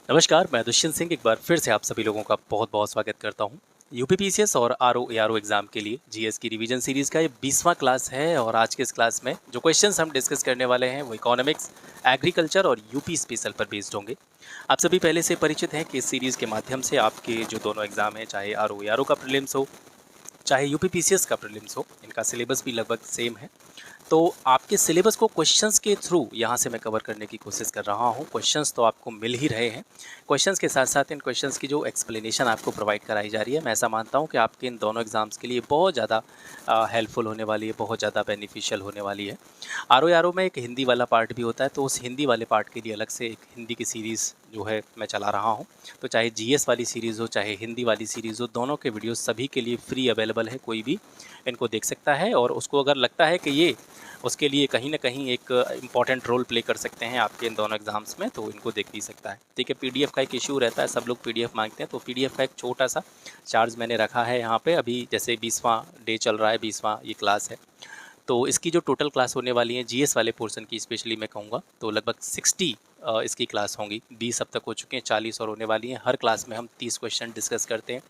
नमस्कार, मैं दुष्यंत सिंह एक बार फिर से आप सभी लोगों का बहुत-बहुत स्वागत करता हूँ। यूपीपीसीएस और आरओ एआरओ एग्ज़ाम के लिए जीएस की रिवीजन सीरीज़ का ये 20वां क्लास है और आज के इस क्लास में जो क्वेश्चंस हम डिस्कस करने वाले हैं वो इकोनॉमिक्स, एग्रीकल्चर और यूपी स्पेशल पर बेस्ड होंगे। आप सभी पहले से परिचित हैं कि इस सीरीज़ के माध्यम से आपके जो दोनों एग्ज़ाम हैं, चाहे आरओ एआरओ का प्रीलिम्स हो, चाहे यूपीपीसीएस का प्रीलिम्स हो, इनका सिलेबस भी लगभग सेम है। तो आपके सिलेबस को क्वेश्चंस के थ्रू यहाँ से मैं कवर करने की कोशिश कर रहा हूँ। क्वेश्चंस तो आपको मिल ही रहे हैं। क्वेश्चंस के साथ साथ इन क्वेश्चंस की जो एक्सप्लेनेशन आपको प्रोवाइड कराई जा रही है, मैं ऐसा मानता हूँ कि आपके इन दोनों एग्जाम्स के लिए बहुत ज़्यादा हेल्पफुल होने वाली है, बहुत ज़्यादा बेनिफिशियल होने वाली है। आरओ में एक हिंदी वाला पार्ट भी होता है, तो उस हिंदी वाले पार्ट के लिए अलग से एक हिंदी की सीरीज़ जो है मैं चला रहा हूँ। तो चाहे जीएस वाली सीरीज़ हो, चाहे हिंदी वाली सीरीज़ हो, दोनों के वीडियोस सभी के लिए फ्री अवेलेबल है। कोई भी इनको देख सकता है और उसको अगर लगता है कि ये उसके लिए कहीं ना कहीं एक इम्पॉर्टेंट रोल प्ले कर सकते हैं आपके इन दोनों एग्जाम्स में, तो इनको देख भी सकता है। ठीक है, पीडीएफ का एक इशू रहता है, सब लोग पीडीएफ मांगते हैं, तो पीडीएफ का एक छोटा सा चार्ज मैंने रखा है यहाँ पे। अभी जैसे 20वां डे चल रहा है, 20वां ये क्लास है, तो इसकी जो टोटल क्लास होने वाली है जीएस वाले पोर्शन की स्पेशली मैं कहूँगा, तो लगभग 60 इसकी क्लास होंगी। 20 अब तक हो चुके हैं, 40 और होने वाली हैं। हर क्लास में हम 30 क्वेश्चन डिस्कस करते हैं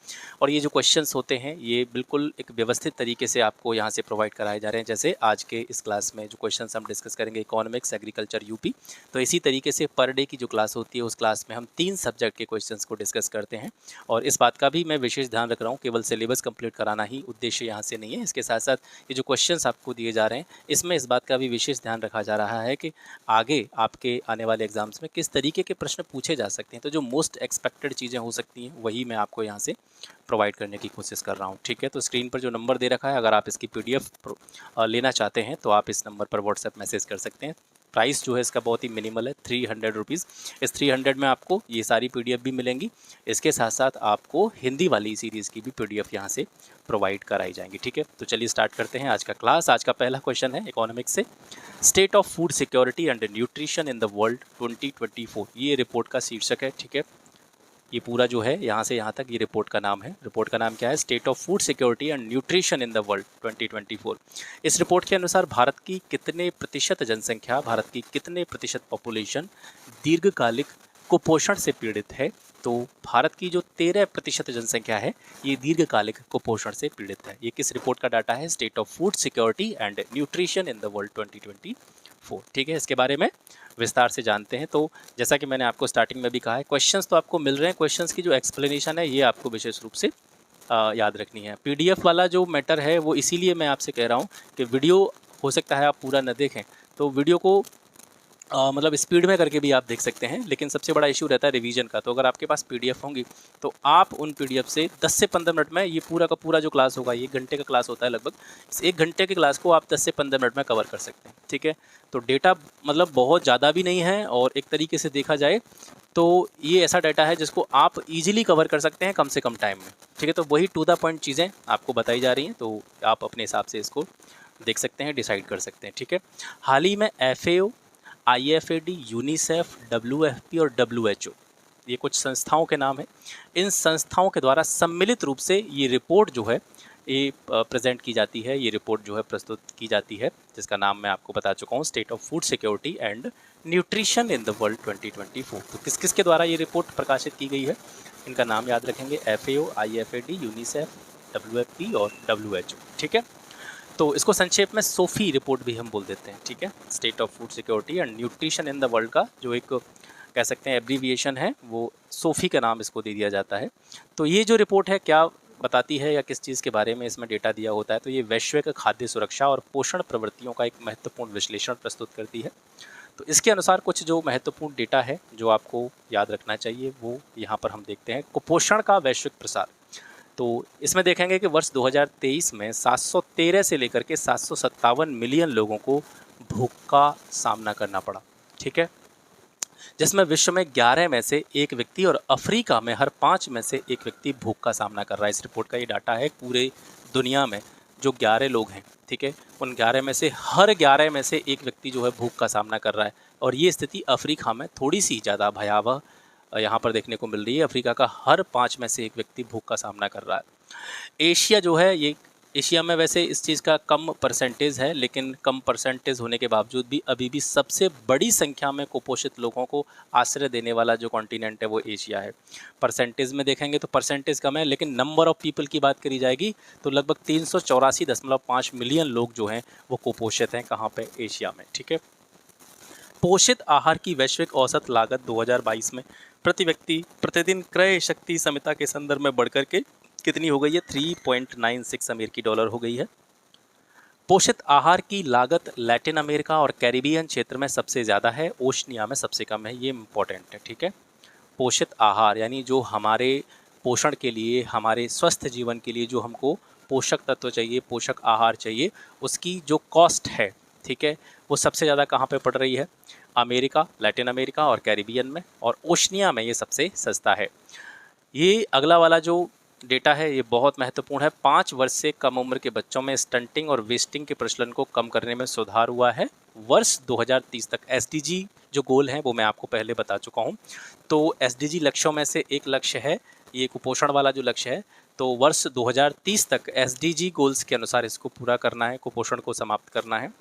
और ये जो क्वेश्चंस होते हैं ये बिल्कुल एक व्यवस्थित तरीके से आपको यहाँ से प्रोवाइड कराए जा रहे हैं। जैसे आज के इस क्लास में जो क्वेश्चंस हम डिस्कस करेंगे इकोनॉमिक्स, एग्रीकल्चर, यूपी, तो इसी तरीके से पर डे की जो क्लास होती है उस क्लास में हम 3 सब्जेक्ट के क्वेश्चंस को डिस्कस करते हैं। और इस बात का भी मैं विशेष ध्यान रख रहा हूँ, केवल सिलेबस कंप्लीट कराना ही उद्देश्य यहाँ से नहीं है। इसके साथ साथ ये जो क्वेश्चंस आपको दिए जा रहे हैं इसमें इस बात का भी विशेष ध्यान रखा जा रहा है कि आगे आपके आने वाले एग्जाम्स में किस तरीके के प्रश्न पूछे जा सकते हैं। तो जो मोस्ट एक्सपेक्टेड चीज़ें हो सकती हैं वही मैं आपको यहाँ से प्रोवाइड करने की कोशिश कर रहा हूँ। ठीक है, तो स्क्रीन पर जो नंबर दे रखा है, अगर आप इसकी पीडीएफ लेना चाहते हैं तो आप इस नंबर पर व्हाट्सएप मैसेज कर सकते हैं। प्राइस जो है इसका बहुत ही मिनिमल है, 300 रुपीज़। इस 300 में आपको ये सारी पीडीएफ भी मिलेंगी। इसके साथ साथ आपको हिंदी वाली सीरीज़ की भी पीडीएफ यहाँ से प्रोवाइड कराई जाएंगी। ठीक है, तो चलिए स्टार्ट करते हैं आज का क्लास। आज का पहला क्वेश्चन है इकोनॉमिक्स से, state of food security and nutrition in the world 2024, ये रिपोर्ट का शीर्षक है। ठीक है, ये पूरा जो है यहाँ से यहाँ तक ये रिपोर्ट का नाम है। रिपोर्ट का नाम क्या है? State of food security and nutrition in the world 2024। इस रिपोर्ट के अनुसार भारत की कितने प्रतिशत जनसंख्या, भारत की कितने प्रतिशत पॉपुलेशन दीर्घकालिक कुपोषण से पीड़ित है? तो भारत की जो 13% जनसंख्या है ये दीर्घकालिक कुपोषण से पीड़ित है। ये किस रिपोर्ट का डाटा है? State of food security and nutrition in the world 2024। ठीक है, इसके बारे में विस्तार से जानते हैं। तो जैसा कि मैंने आपको स्टार्टिंग में भी कहा है, क्वेश्चंस तो आपको मिल रहे हैं, क्वेश्चंस की जो एक्सप्लेनेशन है ये आपको विशेष रूप से याद रखनी है। पीडीएफ वाला जो मैटर है वो इसीलिए मैं आपसे कह रहा हूँ कि वीडियो हो सकता है आप पूरा न देखें, तो वीडियो को मतलब स्पीड में करके भी आप देख सकते हैं, लेकिन सबसे बड़ा इशू रहता है रिवीजन का। तो अगर आपके पास पीडीएफ होंगी तो आप उन पीडीएफ से 10 से 15 मिनट में ये पूरा का पूरा जो क्लास होगा, ये 1 घंटे का क्लास होता है लगभग, इस 1 घंटे की क्लास को आप 10 से 15 मिनट में कवर कर सकते हैं। ठीक है, तो डेटा मतलब बहुत ज़्यादा भी नहीं है और एक तरीके से देखा जाए तो ये ऐसा डाटा है जिसको आप ईजिली कवर कर सकते हैं कम से कम टाइम में। ठीक है, तो वही टू द पॉइंट चीज़ें आपको बताई जा रही हैं, तो आप अपने हिसाब से इसको देख सकते हैं, डिसाइड कर सकते हैं। ठीक है, हाल ही में FAO, IFAD, यूनिसेफ, WFP और WHO, ये कुछ संस्थाओं के नाम हैं। इन संस्थाओं के द्वारा सम्मिलित रूप से ये रिपोर्ट जो है ये प्रेजेंट की जाती है, ये रिपोर्ट जो है प्रस्तुत की जाती है, जिसका नाम मैं आपको बता चुका हूँ, state of food security and nutrition in the world 2024। तो किस किस के द्वारा ये रिपोर्ट प्रकाशित की गई है, इनका नाम याद रखेंगे, FAO, IFAD, यूनिसेफ, WFP और WHO। ठीक है, तो इसको संक्षेप में सोफी रिपोर्ट भी हम बोल देते हैं। ठीक है, state of food security and nutrition in the world का जो एक कह सकते हैं एब्रीविएशन है, वो सोफी का नाम इसको दे दिया जाता है। तो ये जो रिपोर्ट है क्या बताती है या किस चीज़ के बारे में इसमें डेटा दिया होता है? तो ये वैश्विक खाद्य सुरक्षा और पोषण प्रवृत्तियों का एक महत्वपूर्ण विश्लेषण प्रस्तुत करती है। तो इसके अनुसार कुछ जो महत्वपूर्ण डेटा है जो आपको याद रखना चाहिए वो यहाँ पर हम देखते हैं। कुपोषण का वैश्विक प्रसार, तो इसमें देखेंगे कि वर्ष 2023 में 713 से लेकर के 757 मिलियन लोगों को भूख का सामना करना पड़ा। ठीक है, जिसमें विश्व में 11 में से एक व्यक्ति और अफ्रीका में हर 5 में से एक व्यक्ति भूख का सामना कर रहा है। इस रिपोर्ट का ये डाटा है, पूरे दुनिया में जो 11 लोग हैं, ठीक है, उन 11 में से हर 11 में से एक व्यक्ति जो है भूख का सामना कर रहा है। और ये स्थिति अफ्रीका में थोड़ी सी ज़्यादा भयावह यहाँ पर देखने को मिल रही है। अफ्रीका का हर 5 में से एक व्यक्ति भूख का सामना कर रहा है। एशिया जो है ये एशिया में वैसे इस चीज़ का कम परसेंटेज है, लेकिन कम परसेंटेज होने के बावजूद भी अभी भी सबसे बड़ी संख्या में कुपोषित लोगों को आश्रय देने वाला जो कॉन्टिनेंट है वो एशिया है। परसेंटेज में देखेंगे तो परसेंटेज कम है, लेकिन नंबर ऑफ़ पीपल की बात करी जाएगी तो लगभग 384.5 मिलियन लोग जो हैं वो कुपोषित हैं। कहाँ पे? एशिया में। ठीक है। पोषित आहार की वैश्विक औसत लागत 2022 में प्रति व्यक्ति प्रतिदिन क्रय शक्ति समता के संदर्भ में बढ़कर के कितनी हो गई है? 3.96 अमेरिकी डॉलर हो गई है। पोषित आहार की लागत लैटिन अमेरिका और कैरिबियन क्षेत्र में सबसे ज़्यादा है, ओशनिया में सबसे कम है। ये इम्पोर्टेंट है। ठीक है। पोषित आहार यानी जो हमारे पोषण के लिए, हमारे स्वस्थ जीवन के लिए जो हमको पोषक तत्व चाहिए, पोषक आहार चाहिए, उसकी जो कॉस्ट है, ठीक है, वो सबसे ज़्यादा कहाँ पे पड़ रही है? अमेरिका, लैटिन अमेरिका और कैरिबियन में, और ओशनिया में ये सबसे सस्ता है। ये अगला वाला जो डेटा है ये बहुत महत्वपूर्ण है। 5 वर्ष से कम उम्र के बच्चों में स्टंटिंग और वेस्टिंग के प्रचलन को कम करने में सुधार हुआ है वर्ष 2030 तक। एसडीजी जो गोल हैं वो मैं आपको पहले बता चुका हूँ। तो एसडीजी लक्ष्यों में से एक लक्ष्य है ये कुपोषण वाला जो लक्ष्य है, तो वर्ष 2030 तक एसडीजी गोल्स के अनुसार इसको पूरा करना है, कुपोषण को समाप्त करना है।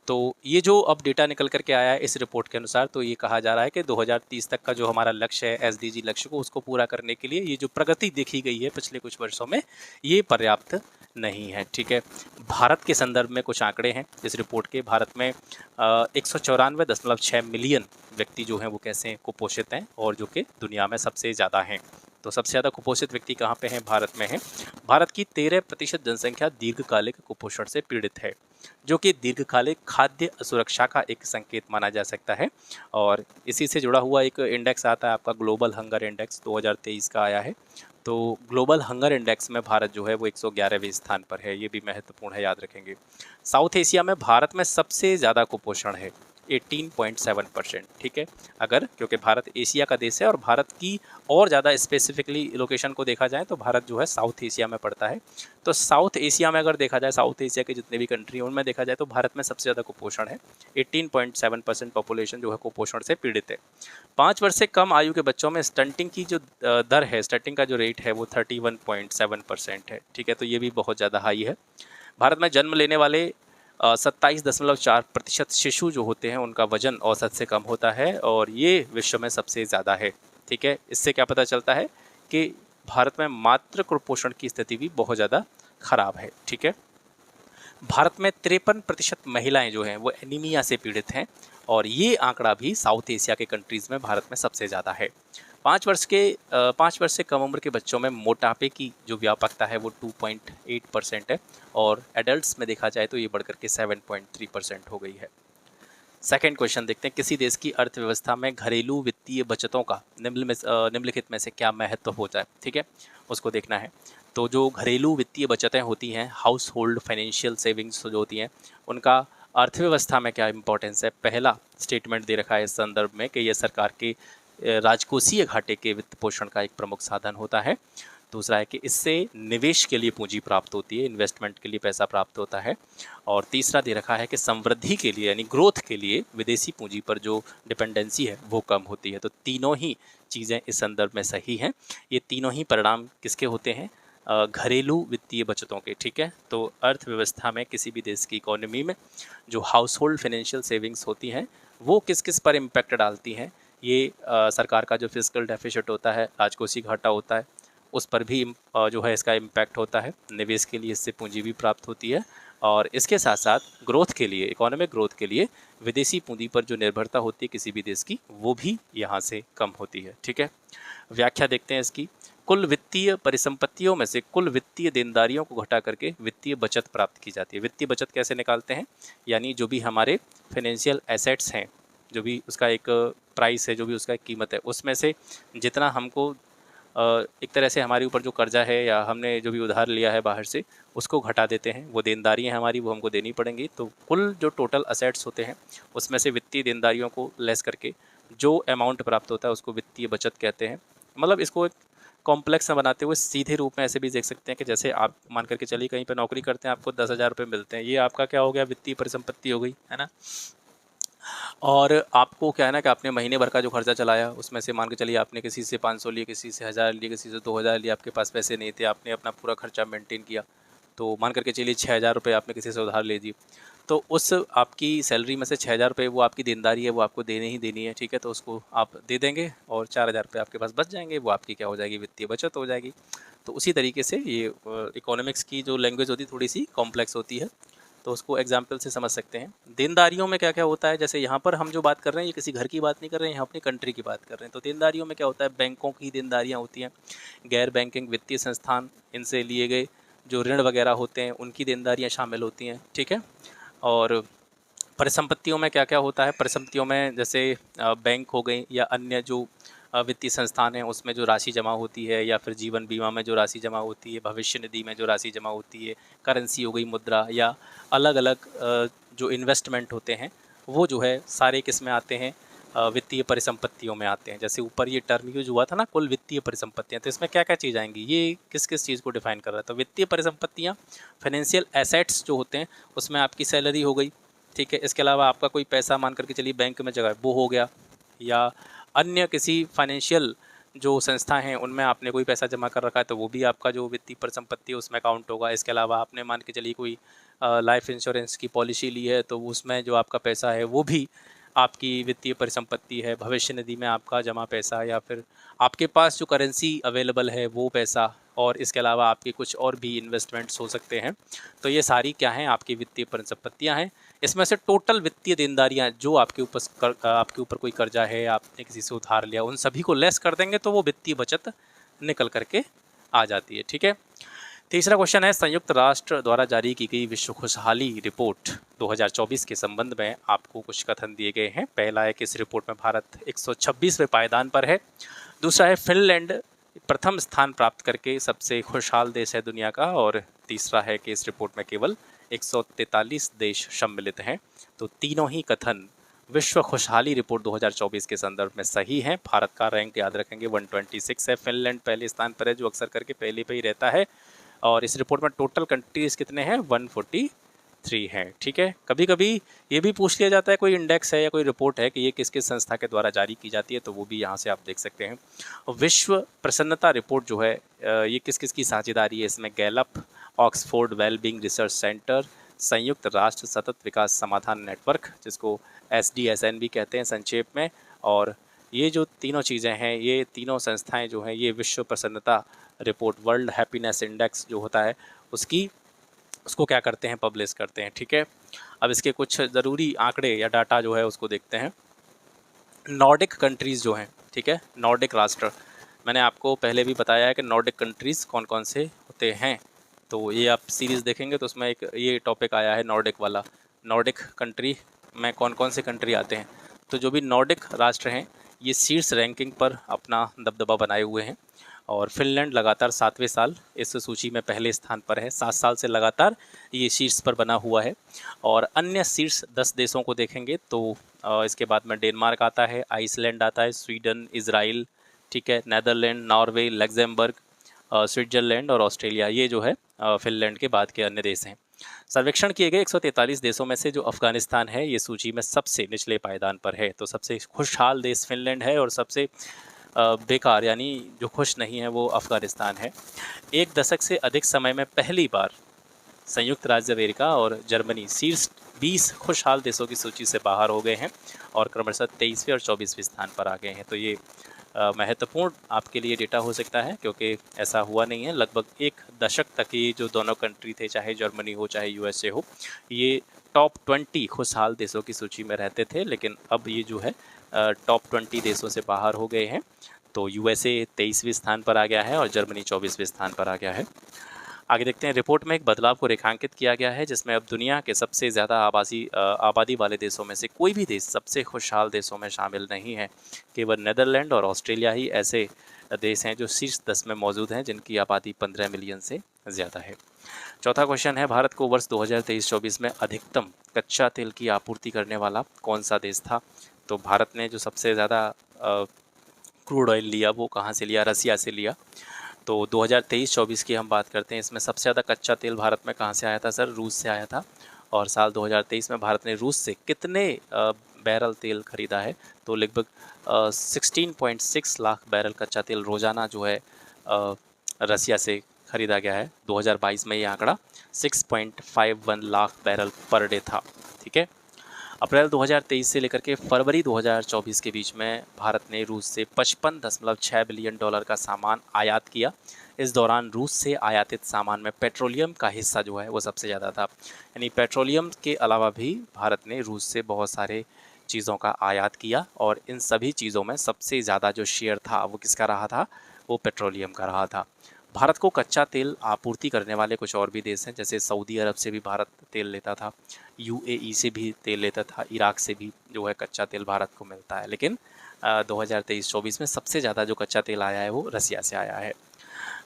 तो ये जो अब डेटा निकल करके आया है इस रिपोर्ट के अनुसार, तो ये कहा जा रहा है कि 2030 तक का जो हमारा लक्ष्य है एसडीजी लक्ष्य को, उसको पूरा करने के लिए ये जो प्रगति देखी गई है पिछले कुछ वर्षों में, ये पर्याप्त नहीं है। ठीक है। भारत के संदर्भ में कुछ आंकड़े हैं इस रिपोर्ट के। भारत में 194.6 मिलियन व्यक्ति जो हैं वो कैसे कुपोषित हैं, और जो कि दुनिया में सबसे ज़्यादा हैं। तो सबसे ज़्यादा कुपोषित व्यक्ति कहाँ पे हैं? भारत में हैं। भारत की 13% जनसंख्या दीर्घकालिक कुपोषण से पीड़ित है, जो कि दीर्घकालिक खाद्य असुरक्षा का एक संकेत माना जा सकता है। और इसी से जुड़ा हुआ एक इंडेक्स आता है आपका ग्लोबल हंगर इंडेक्स 2023 का आया है। तो ग्लोबल हंगर इंडेक्स में भारत जो है वो 111वें स्थान पर है। ये भी महत्वपूर्ण है, याद रखेंगे। साउथ एशिया में भारत में सबसे ज़्यादा कुपोषण है 18.7%। ठीक है। अगर क्योंकि भारत एशिया का देश है और भारत की और ज़्यादा स्पेसिफिकली लोकेशन को देखा जाए तो भारत जो है साउथ एशिया में पड़ता है। तो साउथ एशिया में अगर देखा जाए, साउथ एशिया के जितने भी कंट्री हैं उनमें देखा जाए तो भारत में सबसे ज़्यादा कुपोषण है। 18.7% पॉपुलेशन जो है कुपोषण से पीड़ित है। 5 वर्ष से कम आयु के बच्चों में स्टंटिंग की जो दर है, स्टंटिंग का जो रेट है वो 31.7% है। ठीक है। तो ये भी बहुत ज़्यादा हाई है। भारत में जन्म लेने वाले 27.4% शिशु जो होते हैं उनका वजन औसत से कम होता है, और ये विश्व में सबसे ज़्यादा है। ठीक है। इससे क्या पता चलता है कि भारत में मातृ कुपोषण की स्थिति भी बहुत ज़्यादा खराब है। ठीक है। भारत में 53% महिलाएं जो हैं वो एनीमिया से पीड़ित हैं, और ये आंकड़ा भी साउथ एशिया के कंट्रीज़ में भारत में सबसे ज़्यादा है। 5 वर्ष से कम उम्र के बच्चों में मोटापे की जो व्यापकता है वो 2.8% है, और एडल्ट्स में देखा जाए तो ये बढ़कर के 7.3% हो गई है। सेकेंड क्वेश्चन देखते हैं, किसी देश की अर्थव्यवस्था में घरेलू वित्तीय बचतों का निम्नलिखित में से क्या महत्व होता है? ठीक है, उसको देखना है। तो जो घरेलू वित्तीय बचतें होती हैं, हाउस होल्ड फाइनेंशियल सेविंग्स जो होती हैं, उनका अर्थव्यवस्था में क्या इंपॉर्टेंस है? पहला स्टेटमेंट दे रखा है इस संदर्भ में कि यह सरकार के राजकोषीय घाटे के वित्त पोषण का एक प्रमुख साधन होता है। दूसरा है कि इससे निवेश के लिए पूंजी प्राप्त होती है, इन्वेस्टमेंट के लिए पैसा प्राप्त होता है। और तीसरा दे रखा है कि समृद्धि के लिए यानी ग्रोथ के लिए विदेशी पूंजी पर जो डिपेंडेंसी है वो कम होती है। तो तीनों ही चीज़ें इस संदर्भ में सही हैं। ये तीनों ही परिणाम किसके होते हैं? घरेलू वित्तीय बचतों के। ठीक है। तो अर्थव्यवस्था में किसी भी देश की इकोनॉमी में जो हाउस होल्ड फाइनेंशियल सेविंग्स होती हैं वो किस किस पर इम्पैक्ट डालती हैं? ये सरकार का जो फिस्कल डेफिसिट होता है, राजकोषीय घाटा होता है, उस पर भी जो है इसका इम्पैक्ट होता है। निवेश के लिए इससे पूंजी भी प्राप्त होती है, और इसके साथ साथ ग्रोथ के लिए, इकोनॉमिक ग्रोथ के लिए विदेशी पूंजी पर जो निर्भरता होती है किसी भी देश की, वो भी यहाँ से कम होती है। ठीक है। व्याख्या देखते हैं इसकी। कुल वित्तीय परिसंपत्तियों में से कुल वित्तीय देनदारियों को घटा करके वित्तीय बचत प्राप्त की जाती है। वित्तीय बचत कैसे निकालते हैं? यानी जो भी हमारे फाइनेंशियल एसेट्स हैं, जो भी उसका एक प्राइस है, जो भी उसका एक कीमत है, उसमें से जितना हमको एक तरह से हमारे ऊपर जो कर्जा है या हमने जो भी उधार लिया है बाहर से, उसको घटा देते हैं। वो देनदारियाँ हैं हमारी, वो हमको देनी पड़ेंगी। तो कुल जो टोटल असेट्स होते हैं उसमें से वित्तीय देनदारियों को लेस करके जो अमाउंट प्राप्त होता है उसको वित्तीय बचत कहते हैं। मतलब इसको एक कॉम्प्लेक्स में बनाते हुए सीधे रूप में ऐसे भी देख सकते हैं कि जैसे आप मान करके चलिए कहीं पर नौकरी करते हैं, आपको 10,000 रुपये मिलते हैं, ये आपका क्या हो गया? वित्तीय परिसंपत्ति हो गई, है ना। और आपको क्या है ना कि आपने महीने भर का जो खर्चा चलाया उसमें से मान के चलिए आपने किसी से 500 लिए, किसी से 1000 लिए, किसी से 2000 लिए, आपके पास पैसे नहीं थे, आपने अपना पूरा खर्चा मेंटेन किया, तो मान करके चलिए 6,000 रुपये आपने किसी से उधार ले दी, तो उस आपकी सैलरी में से 6,000 रुपये वो आपकी देनदारी है, वो आपको देनी ही देनी है, ठीक है। तो उसको आप दे देंगे और 4,000 रुपये आपके पास बच जाएंगे, वो आपकी क्या हो जाएगी, वित्तीय बचत हो जाएगी। तो उसी तरीके से ये इकोनॉमिक्स की जो लैंग्वेज होती है थोड़ी सी कॉम्प्लेक्स होती है, तो उसको एग्जाम्पल से समझ सकते हैं। देनदारियों में क्या क्या होता है, जैसे यहाँ पर हम जो बात कर रहे हैं ये किसी घर की बात नहीं कर रहे हैं, यहाँ अपनी कंट्री की बात कर रहे हैं। तो देनदारियों में क्या होता है, बैंकों की देनदारियाँ होती हैं, गैर बैंकिंग वित्तीय संस्थान इनसे लिए गए जो ऋण वगैरह होते हैं उनकी देनदारियाँ शामिल होती हैं, ठीक है। और परिसंपत्तियों में क्या क्या होता है, परिसंपत्तियों में जैसे बैंक हो गई या अन्य जो वित्तीय संस्थान हैं उसमें जो राशि जमा होती है, या फिर जीवन बीमा में जो राशि जमा होती है, भविष्य निधि में जो राशि जमा होती है, करेंसी हो गई मुद्रा, या अलग अलग जो इन्वेस्टमेंट होते हैं वो जो है सारे किस में आते हैं, वित्तीय परिसंपत्तियों में आते हैं। जैसे ऊपर ये टर्म यूज हुआ था ना, कुल वित्तीय परिसंपत्तियाँ, तो इसमें क्या क्या चीज़ आएंगी, ये किस किस चीज़ को डिफाइन कर रहा है। तो वित्तीय परिसंपत्तियाँ फाइनेंशियल एसेट्स जो होते हैं उसमें आपकी सैलरी हो गई, ठीक है। इसके अलावा आपका कोई पैसा मान करके चलिए बैंक में जगह है वो हो गया, या अन्य किसी फाइनेंशियल जो संस्था हैं उनमें आपने कोई पैसा जमा कर रखा है तो वो भी आपका जो वित्तीय परिसंपत्ति है उसमें काउंट होगा। इसके अलावा आपने मान के चलिए कोई लाइफ इंश्योरेंस की पॉलिसी ली है तो उसमें जो आपका पैसा है वो भी आपकी वित्तीय परिसंपत्ति है। भविष्य निधि में आपका जमा पैसा, या फिर आपके पास जो करेंसी अवेलेबल है वो पैसा, और इसके अलावा आपके कुछ और भी इन्वेस्टमेंट्स हो सकते हैं। तो ये सारी क्या हैं, आपकी वित्तीय परिसंपत्तियाँ हैं। इसमें से टोटल वित्तीय देनदारियाँ जो आपके ऊपर कोई कर्जा है, आपने किसी से उधार लिया, उन सभी को लेस कर देंगे तो वो वित्तीय बचत निकल करके आ जाती है, ठीक है। तीसरा क्वेश्चन है, संयुक्त राष्ट्र द्वारा जारी की गई विश्व खुशहाली रिपोर्ट 2024 के संबंध में आपको कुछ कथन दिए गए हैं। पहला है कि इस रिपोर्ट में भारत 126वें पायदान पर है। दूसरा है फिनलैंड प्रथम स्थान प्राप्त करके सबसे खुशहाल देश है दुनिया का। और तीसरा है कि इस रिपोर्ट में केवल 143 देश सम्मिलित हैं। तो तीनों ही कथन विश्व खुशहाली रिपोर्ट 2024 के संदर्भ में सही हैं। भारत का रैंक याद रखेंगे 126 है, फिनलैंड पहले स्थान पर है जो अक्सर करके पहले पे ही रहता है। और इस रिपोर्ट में टोटल कंट्रीज कितने हैं, 143 हैं, ठीक है। कभी कभी ये भी पूछ लिया जाता है कोई इंडेक्स है या कोई रिपोर्ट है कि ये किस किस संस्था के द्वारा जारी की जाती है, तो वो भी यहाँ से आप देख सकते हैं। विश्व प्रसन्नता रिपोर्ट जो है ये किस किस की साझेदारी है, इसमें Gallup, Oxford wellbeing research centre, संयुक्त राष्ट्र सतत विकास समाधान नेटवर्क जिसको SDSN भी कहते हैं संक्षेप में, और ये जो तीनों चीज़ें हैं, ये तीनों संस्थाएं जो हैं ये विश्व प्रसन्नता रिपोर्ट, वर्ल्ड हैप्पीनेस इंडेक्स जो होता है उसको क्या करते हैं, पब्लिश करते हैं, ठीक है। अब इसके कुछ ज़रूरी आंकड़े या डाटा जो है उसको देखते हैं। नॉर्डिक कंट्रीज़ जो हैं, ठीक है, नॉर्डिक राष्ट्र, मैंने आपको पहले भी बताया है कि नॉर्डिक कंट्रीज़ कौन कौन से होते हैं। तो ये आप सीरीज़ देखेंगे तो उसमें एक ये टॉपिक आया है नॉर्डिक वाला, नॉर्डिक कंट्री में कौन कौन से कंट्री आते हैं। तो जो भी नॉर्डिक राष्ट्र हैं ये शीर्ष रैंकिंग पर अपना दबदबा बनाए हुए हैं। और फिनलैंड लगातार 7वें साल इस सूची में पहले स्थान पर है, 7 साल से लगातार ये शीर्ष पर बना हुआ है। और अन्य शीर्ष 10 देशों को देखेंगे तो इसके बाद में डेनमार्क आता है, आइसलैंड आता है, स्वीडन, इजराइल, ठीक है, नेदरलैंड, नॉर्वे, लग्जमबर्ग, स्विट्ज़रलैंड और ऑस्ट्रेलिया, ये जो है फिनलैंड के बाद के अन्य देश हैं। सर्वेक्षण किए गए 143 देशों में से जो अफगानिस्तान है ये सूची में सबसे निचले पायदान पर है। तो सबसे खुशहाल देश फिनलैंड है और सबसे बेकार यानी जो खुश नहीं है वो अफगानिस्तान है। एक दशक से अधिक समय में पहली बार संयुक्त राज्य अमेरिका और जर्मनी शीर्ष 20 खुशहाल देशों की सूची से बाहर हो गए हैं और क्रमशः 23वें और 24वें स्थान पर आ गए हैं। तो ये महत्वपूर्ण आपके लिए डेटा हो सकता है क्योंकि ऐसा हुआ नहीं है। लगभग एक दशक तक ये जो दोनों कंट्री थे, चाहे जर्मनी हो चाहे USA हो, ये टॉप 20 खुशहाल देशों की सूची में रहते थे, लेकिन अब ये जो है टॉप 20 देशों से बाहर हो गए हैं। तो USA 23वें स्थान पर आ गया है और जर्मनी 24वें स्थान पर आ गया है। आगे देखते हैं, रिपोर्ट में एक बदलाव को रेखांकित किया गया है जिसमें अब दुनिया के सबसे ज़्यादा आबादी वाले देशों में से कोई भी देश सबसे खुशहाल देशों में शामिल नहीं है। केवल नेदरलैंड और ऑस्ट्रेलिया ही ऐसे देश हैं जो शीर्ष 10 में मौजूद हैं जिनकी आबादी 15 मिलियन से ज़्यादा है। चौथा क्वेश्चन है, भारत को वर्ष 2023-24 में अधिकतम कच्चा तेल की आपूर्ति करने वाला कौन सा देश था। तो भारत ने जो सबसे ज़्यादा क्रूड ऑयल लिया वो कहाँ से लिया, रसिया से लिया। तो 2023-24 की हम बात करते हैं, इसमें सबसे ज़्यादा कच्चा तेल भारत में कहाँ से आया था सर, रूस से आया था। और साल 2023 में भारत ने रूस से कितने बैरल तेल खरीदा है, तो लगभग 16.6 लाख बैरल कच्चा तेल रोज़ाना जो है रसिया से खरीदा गया है। 2022 में ये आंकड़ा 6.51 लाख बैरल पर डे था। ठीक है। अप्रैल 2023 से लेकर के फरवरी 2024 के बीच में भारत ने रूस से 55.6 बिलियन डॉलर का सामान आयात किया। इस दौरान रूस से आयातित सामान में पेट्रोलियम का हिस्सा जो है वो सबसे ज़्यादा था। यानी पेट्रोलियम के अलावा भी भारत ने रूस से बहुत सारे चीज़ों का आयात किया और इन सभी चीज़ों में सबसे ज़्यादा जो शेयर था वो किसका रहा था, वो पेट्रोलियम का रहा था। भारत को कच्चा तेल आपूर्ति करने वाले कुछ और भी देश हैं, जैसे सऊदी अरब से भी भारत तेल लेता था, यूएई से भी तेल लेता था, इराक से भी जो है कच्चा तेल भारत को मिलता है। लेकिन 2023-24 में सबसे ज़्यादा जो कच्चा तेल आया है वो रसिया से आया है।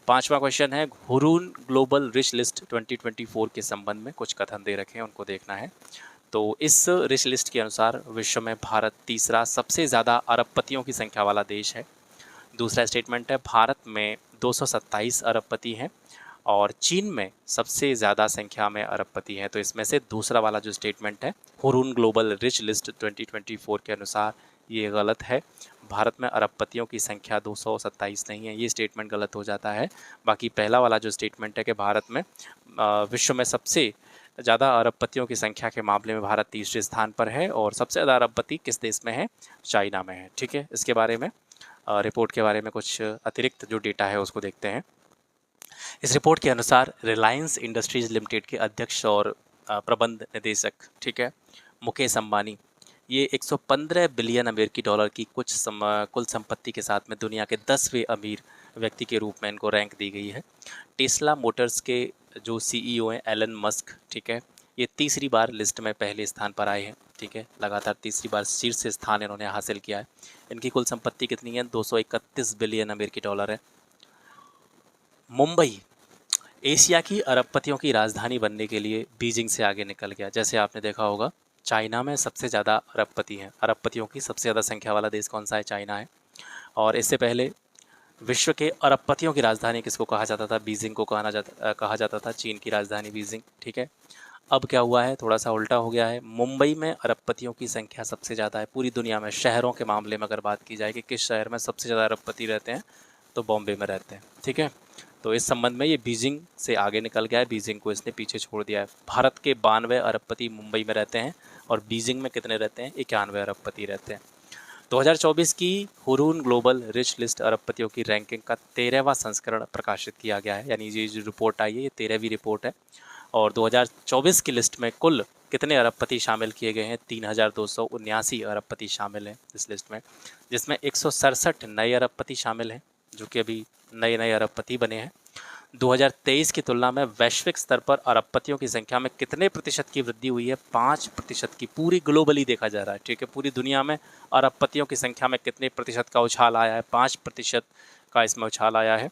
पांचवा क्वेश्चन है, हुरून ग्लोबल रिच लिस्ट 2024 के संबंध में कुछ कथन दे रखे हैं, उनको देखना है। तो इस रिच लिस्ट के अनुसार विश्व में भारत तीसरा सबसे ज़्यादा अरबपतियों की संख्या वाला देश है। दूसरा स्टेटमेंट है, भारत में 227 अरबपति हैं और चीन में सबसे ज़्यादा संख्या में अरबपति हैं। तो इसमें से दूसरा वाला जो स्टेटमेंट है, हुरून ग्लोबल रिच लिस्ट 2024 के अनुसार, ये गलत है। भारत में अरबपतियों की संख्या 227 नहीं है, ये स्टेटमेंट गलत हो जाता है। बाकी पहला वाला जो स्टेटमेंट है कि भारत में विश्व में सबसे ज़्यादा अरबपतियों की संख्या के मामले में भारत तीसरे स्थान पर है और सबसे ज़्यादा अरबपति किस देश में है, चाइना में है। ठीक है। इसके बारे में रिपोर्ट के बारे में कुछ अतिरिक्त जो डेटा है उसको देखते हैं। इस रिपोर्ट के अनुसार रिलायंस इंडस्ट्रीज लिमिटेड के अध्यक्ष और प्रबंध निदेशक, ठीक है, मुकेश अंबानी, ये 115 बिलियन अमेरिकी डॉलर की कुल संपत्ति के साथ में दुनिया के 10वें अमीर व्यक्ति के रूप में इनको रैंक दी गई है। टेस्ला मोटर्स के जो सीईओ हैं एलन मस्क, ठीक है, ये तीसरी बार लिस्ट में पहले स्थान पर आए हैं। ठीक है, लगातार तीसरी बार शीर्ष स्थान इन्होंने हासिल किया है। इनकी कुल संपत्ति कितनी है, 231 बिलियन अमेरिकी डॉलर है। मुंबई एशिया की अरबपतियों की राजधानी बनने के लिए बीजिंग से आगे निकल गया। जैसे आपने देखा होगा, चाइना में सबसे ज़्यादा अरबपति हैं, अरबपतियों की सबसे ज़्यादा संख्या वाला देश कौन सा है, चाइना है। और इससे पहले विश्व के अरबपतियों की राजधानी किसको कहा जाता था, बीजिंग को कहा जाता था, चीन की राजधानी बीजिंग। ठीक है। अब क्या हुआ है, थोड़ा सा उल्टा हो गया है। मुंबई में अरबपतियों की संख्या सबसे ज़्यादा है पूरी दुनिया में। शहरों के मामले में अगर बात की जाए कि किस शहर में सबसे ज़्यादा अरबपति रहते हैं, तो बॉम्बे में रहते हैं। ठीक है। तो इस संबंध में ये बीजिंग से आगे निकल गया है, बीजिंग को इसने पीछे छोड़ दिया है। भारत के 92 अरबपति मुंबई में रहते हैं और बीजिंग में कितने रहते हैं, 91 अरबपति रहते हैं। 2024 की हुरून ग्लोबल रिच लिस्ट अरबपतियों की रैंकिंग का 13वां संस्करण प्रकाशित किया गया है। यानी ये जो रिपोर्ट आई है, ये 13वीं रिपोर्ट है। और 2024 की लिस्ट में कुल कितने अरबपति शामिल किए गए हैं, 3279 अरबपति शामिल हैं इस लिस्ट में, जिसमें 167 नए अरबपति शामिल हैं जो कि अभी नए नए अरबपति बने हैं। 2023 की तुलना में वैश्विक स्तर पर अरबपतियों की संख्या में कितने प्रतिशत की वृद्धि हुई है, 5% की। पूरी ग्लोबली देखा जा रहा है। ठीक है, पूरी दुनिया में अरबपतियों की संख्या में कितने प्रतिशत का उछाल आया है, 5% का इसमें उछाल आया है।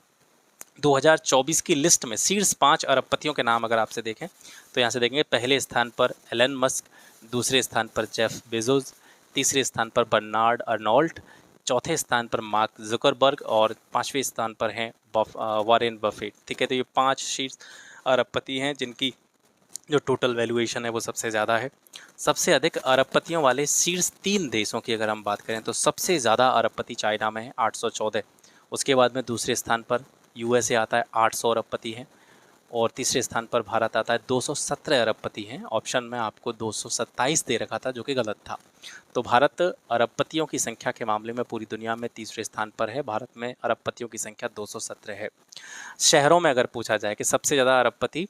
2024 की लिस्ट में शीर्ष 5 अरबपतियों के नाम अगर आपसे देखें तो यहाँ से देखेंगे, पहले स्थान पर एलन मस्क, दूसरे स्थान पर जेफ बेजोस, तीसरे स्थान पर बर्नार्ड अर्नोल्ट, चौथे स्थान पर मार्क जुकरबर्ग और पांचवें स्थान पर हैं वॉरेन बफेट। ठीक है, तो ये 5 शीर्ष अरबपति हैं जिनकी जो टोटल वैल्यूएशन है वो सबसे ज़्यादा है। सबसे अधिक अरबपतियों वाले शीर्ष 3 देशों की अगर हम बात करें तो सबसे ज़्यादा अरबपति चाइना में है, 814। उसके बाद में दूसरे स्थान पर यूएसए आता है, 800 अरबपति हैं। और तीसरे स्थान पर भारत आता है, 217 अरबपति हैं। ऑप्शन में आपको 227 दे रखा था जो कि गलत था। तो भारत अरबपतियों की संख्या के मामले में पूरी दुनिया में तीसरे स्थान पर है। भारत में अरबपतियों की संख्या 217 है। शहरों में अगर पूछा जाए कि सबसे ज़्यादा अरबपति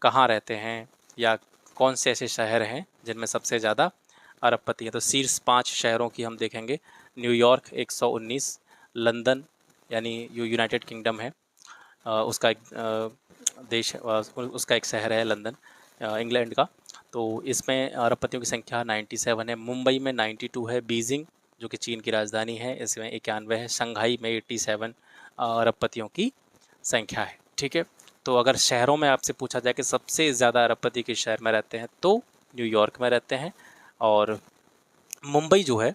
कहाँ रहते हैं या कौन से ऐसे शहर हैं जिनमें सबसे ज़्यादा अरबपति हैं, तो शीर्ष 5 शहरों की हम देखेंगे। न्यूयॉर्क 119, लंदन यानी यूनाइटेड किंगडम है, उसका एक देश, उसका एक शहर है लंदन, इंग्लैंड का। तो इसमें अरबपतियों की संख्या 97 है। मुंबई में 92 है। बीजिंग जो कि चीन की राजधानी है, इसमें 91 है। शंघाई में 87 अरबपतियों की संख्या है। ठीक है, तो अगर शहरों में आपसे पूछा जाए कि सबसे ज़्यादा अरबपति किस शहर में रहते हैं, तो न्यूयॉर्क में रहते हैं। और मुंबई जो है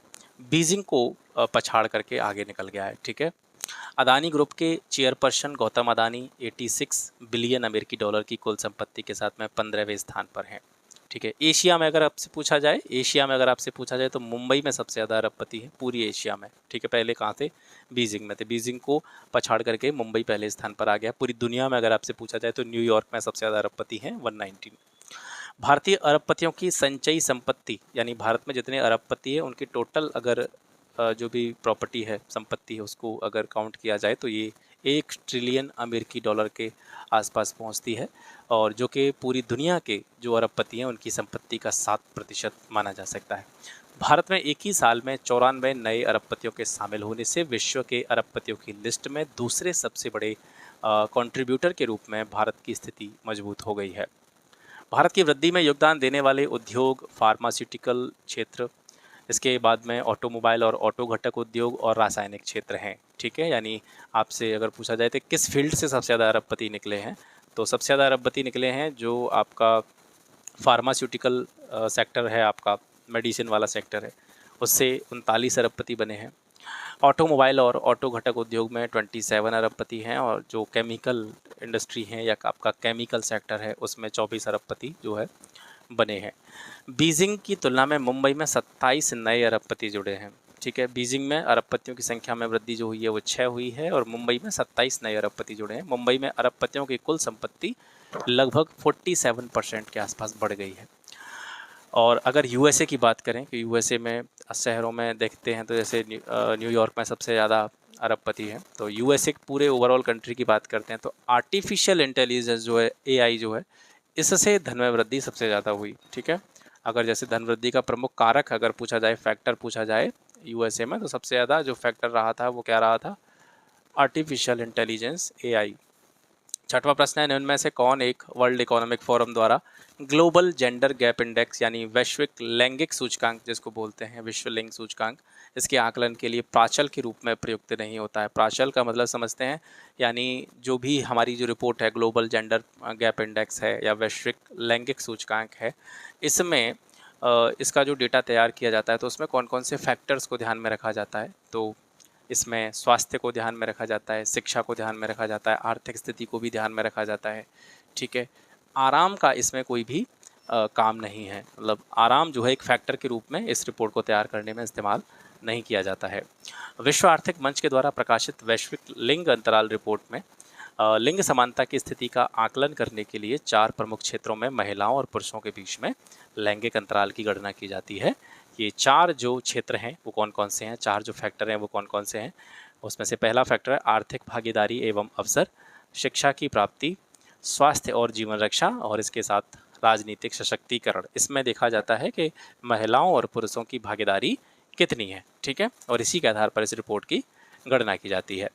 बीजिंग को पछाड़ करके आगे निकल गया है। ठीक है। अदानी ग्रुप के चेयरपर्सन गौतम अदानी 86 बिलियन अमेरिकी डॉलर की कुल संपत्ति के साथ में 15वें स्थान पर हैं। ठीक है। एशिया में अगर आपसे पूछा जाए, एशिया में अगर आपसे पूछा जाए तो मुंबई में सबसे ज़्यादा अरबपति है पूरी एशिया में। ठीक है, पहले कहाँ थे? बीजिंग में थे। बीजिंग को पछाड़ करके मुंबई पहले स्थान पर आ गया। पूरी दुनिया में अगर आपसे पूछा जाए तो न्यूयॉर्क में सबसे ज़्यादा अरबपति हैं, 119। भारतीय अरबपतियों की संचयी संपत्ति, यानी भारत में जितने अरबपति हैं उनकी टोटल अगर जो भी प्रॉपर्टी है, संपत्ति है, उसको अगर काउंट किया जाए तो ये 1 ट्रिलियन अमेरिकी डॉलर के आसपास पहुंचती है, और जो कि पूरी दुनिया के जो अरबपति हैं उनकी संपत्ति का 7% माना जा सकता है। भारत में एक ही साल में 94 नए अरबपतियों के शामिल होने से विश्व के अरबपतियों की लिस्ट में दूसरे सबसे बड़े कंट्रीब्यूटर के रूप में भारत की स्थिति मजबूत हो गई है। भारत की वृद्धि में योगदान देने वाले उद्योग फार्मास्यूटिकल क्षेत्र, इसके बाद में ऑटोमोबाइल और ऑटो घटक उद्योग और रासायनिक क्षेत्र हैं। ठीक है, यानी आपसे अगर पूछा जाए तो किस फील्ड से सबसे ज़्यादा अरबपति निकले हैं, तो सबसे ज़्यादा अरबपति निकले हैं जो आपका फार्मास्यूटिकल सेक्टर है, आपका मेडिसिन वाला सेक्टर है, उससे 39 अरबपति बने हैं। ऑटोमोबाइल और ऑटो घटक उद्योग में 27 अरबपति हैं, और जो केमिकल इंडस्ट्री है या आपका केमिकल सेक्टर है उसमें 24 अरबपति जो है बने हैं। बीजिंग की तुलना में मुंबई में 27 नए अरबपति जुड़े हैं। ठीक है, बीजिंग में अरबपतियों की संख्या में वृद्धि जो हुई है वो 6 हुई है, और मुंबई में 27 नए अरबपति जुड़े हैं। मुंबई में अरबपतियों की कुल संपत्ति लगभग 47% के आसपास बढ़ गई है। और अगर यूएसए की बात करें कि यूएसए में शहरों में देखते हैं तो जैसे न्यूयॉर्क में सबसे ज़्यादा अरबपति हैं, तो यूएसए पूरे ओवरऑल कंट्री की बात करते हैं तो आर्टिफिशियल इंटेलिजेंस जो है, एआई जो है, इससे धन में वृद्धि सबसे ज़्यादा हुई। ठीक है, अगर जैसे धन वृद्धि का प्रमुख कारक अगर पूछा जाए, फैक्टर पूछा जाए यूएसए में, तो सबसे ज़्यादा जो फैक्टर रहा था वो क्या रहा था? Artificial intelligence, AI. छठवां प्रश्न है, निम्न में से कौन एक वर्ल्ड इकोनॉमिक फोरम द्वारा ग्लोबल जेंडर गैप इंडेक्स यानी वैश्विक लैंगिक सूचकांक जिसको बोलते हैं विश्व लिंग सूचकांक, इसके आकलन के लिए प्राचल के रूप में प्रयुक्त नहीं होता है? प्राचल का मतलब समझते हैं, यानी जो भी हमारी जो रिपोर्ट है ग्लोबल जेंडर गैप इंडेक्स है या वैश्विक लैंगिक सूचकांक है, इसमें इसका जो डेटा तैयार किया जाता है तो उसमें कौन कौन से फैक्टर्स को ध्यान में रखा जाता है? तो इसमें स्वास्थ्य को ध्यान में रखा जाता है, शिक्षा को ध्यान में रखा जाता है, आर्थिक स्थिति को भी ध्यान में रखा जाता है। ठीक है, आराम का इसमें कोई भी काम नहीं है, मतलब आराम जो है एक फैक्टर के रूप में इस रिपोर्ट को तैयार करने में इस्तेमाल नहीं किया जाता है। विश्व आर्थिक मंच के द्वारा प्रकाशित वैश्विक लिंग अंतराल रिपोर्ट में लिंग समानता की स्थिति का आकलन करने के लिए 4 प्रमुख क्षेत्रों में महिलाओं और पुरुषों के बीच में लैंगिक अंतराल की गणना की जाती है। ये 4 जो क्षेत्र हैं वो कौन कौन से हैं, 4 जो फैक्टर हैं वो कौन कौन से हैं? उसमें से पहला फैक्टर है आर्थिक भागीदारी एवं अवसर, शिक्षा की प्राप्ति, स्वास्थ्य और जीवन रक्षा, और इसके साथ राजनीतिक सशक्तिकरण। इसमें देखा जाता है कि महिलाओं और पुरुषों की भागीदारी कितनी है। ठीक है, और इसी के आधार पर इस रिपोर्ट की गणना की जाती है।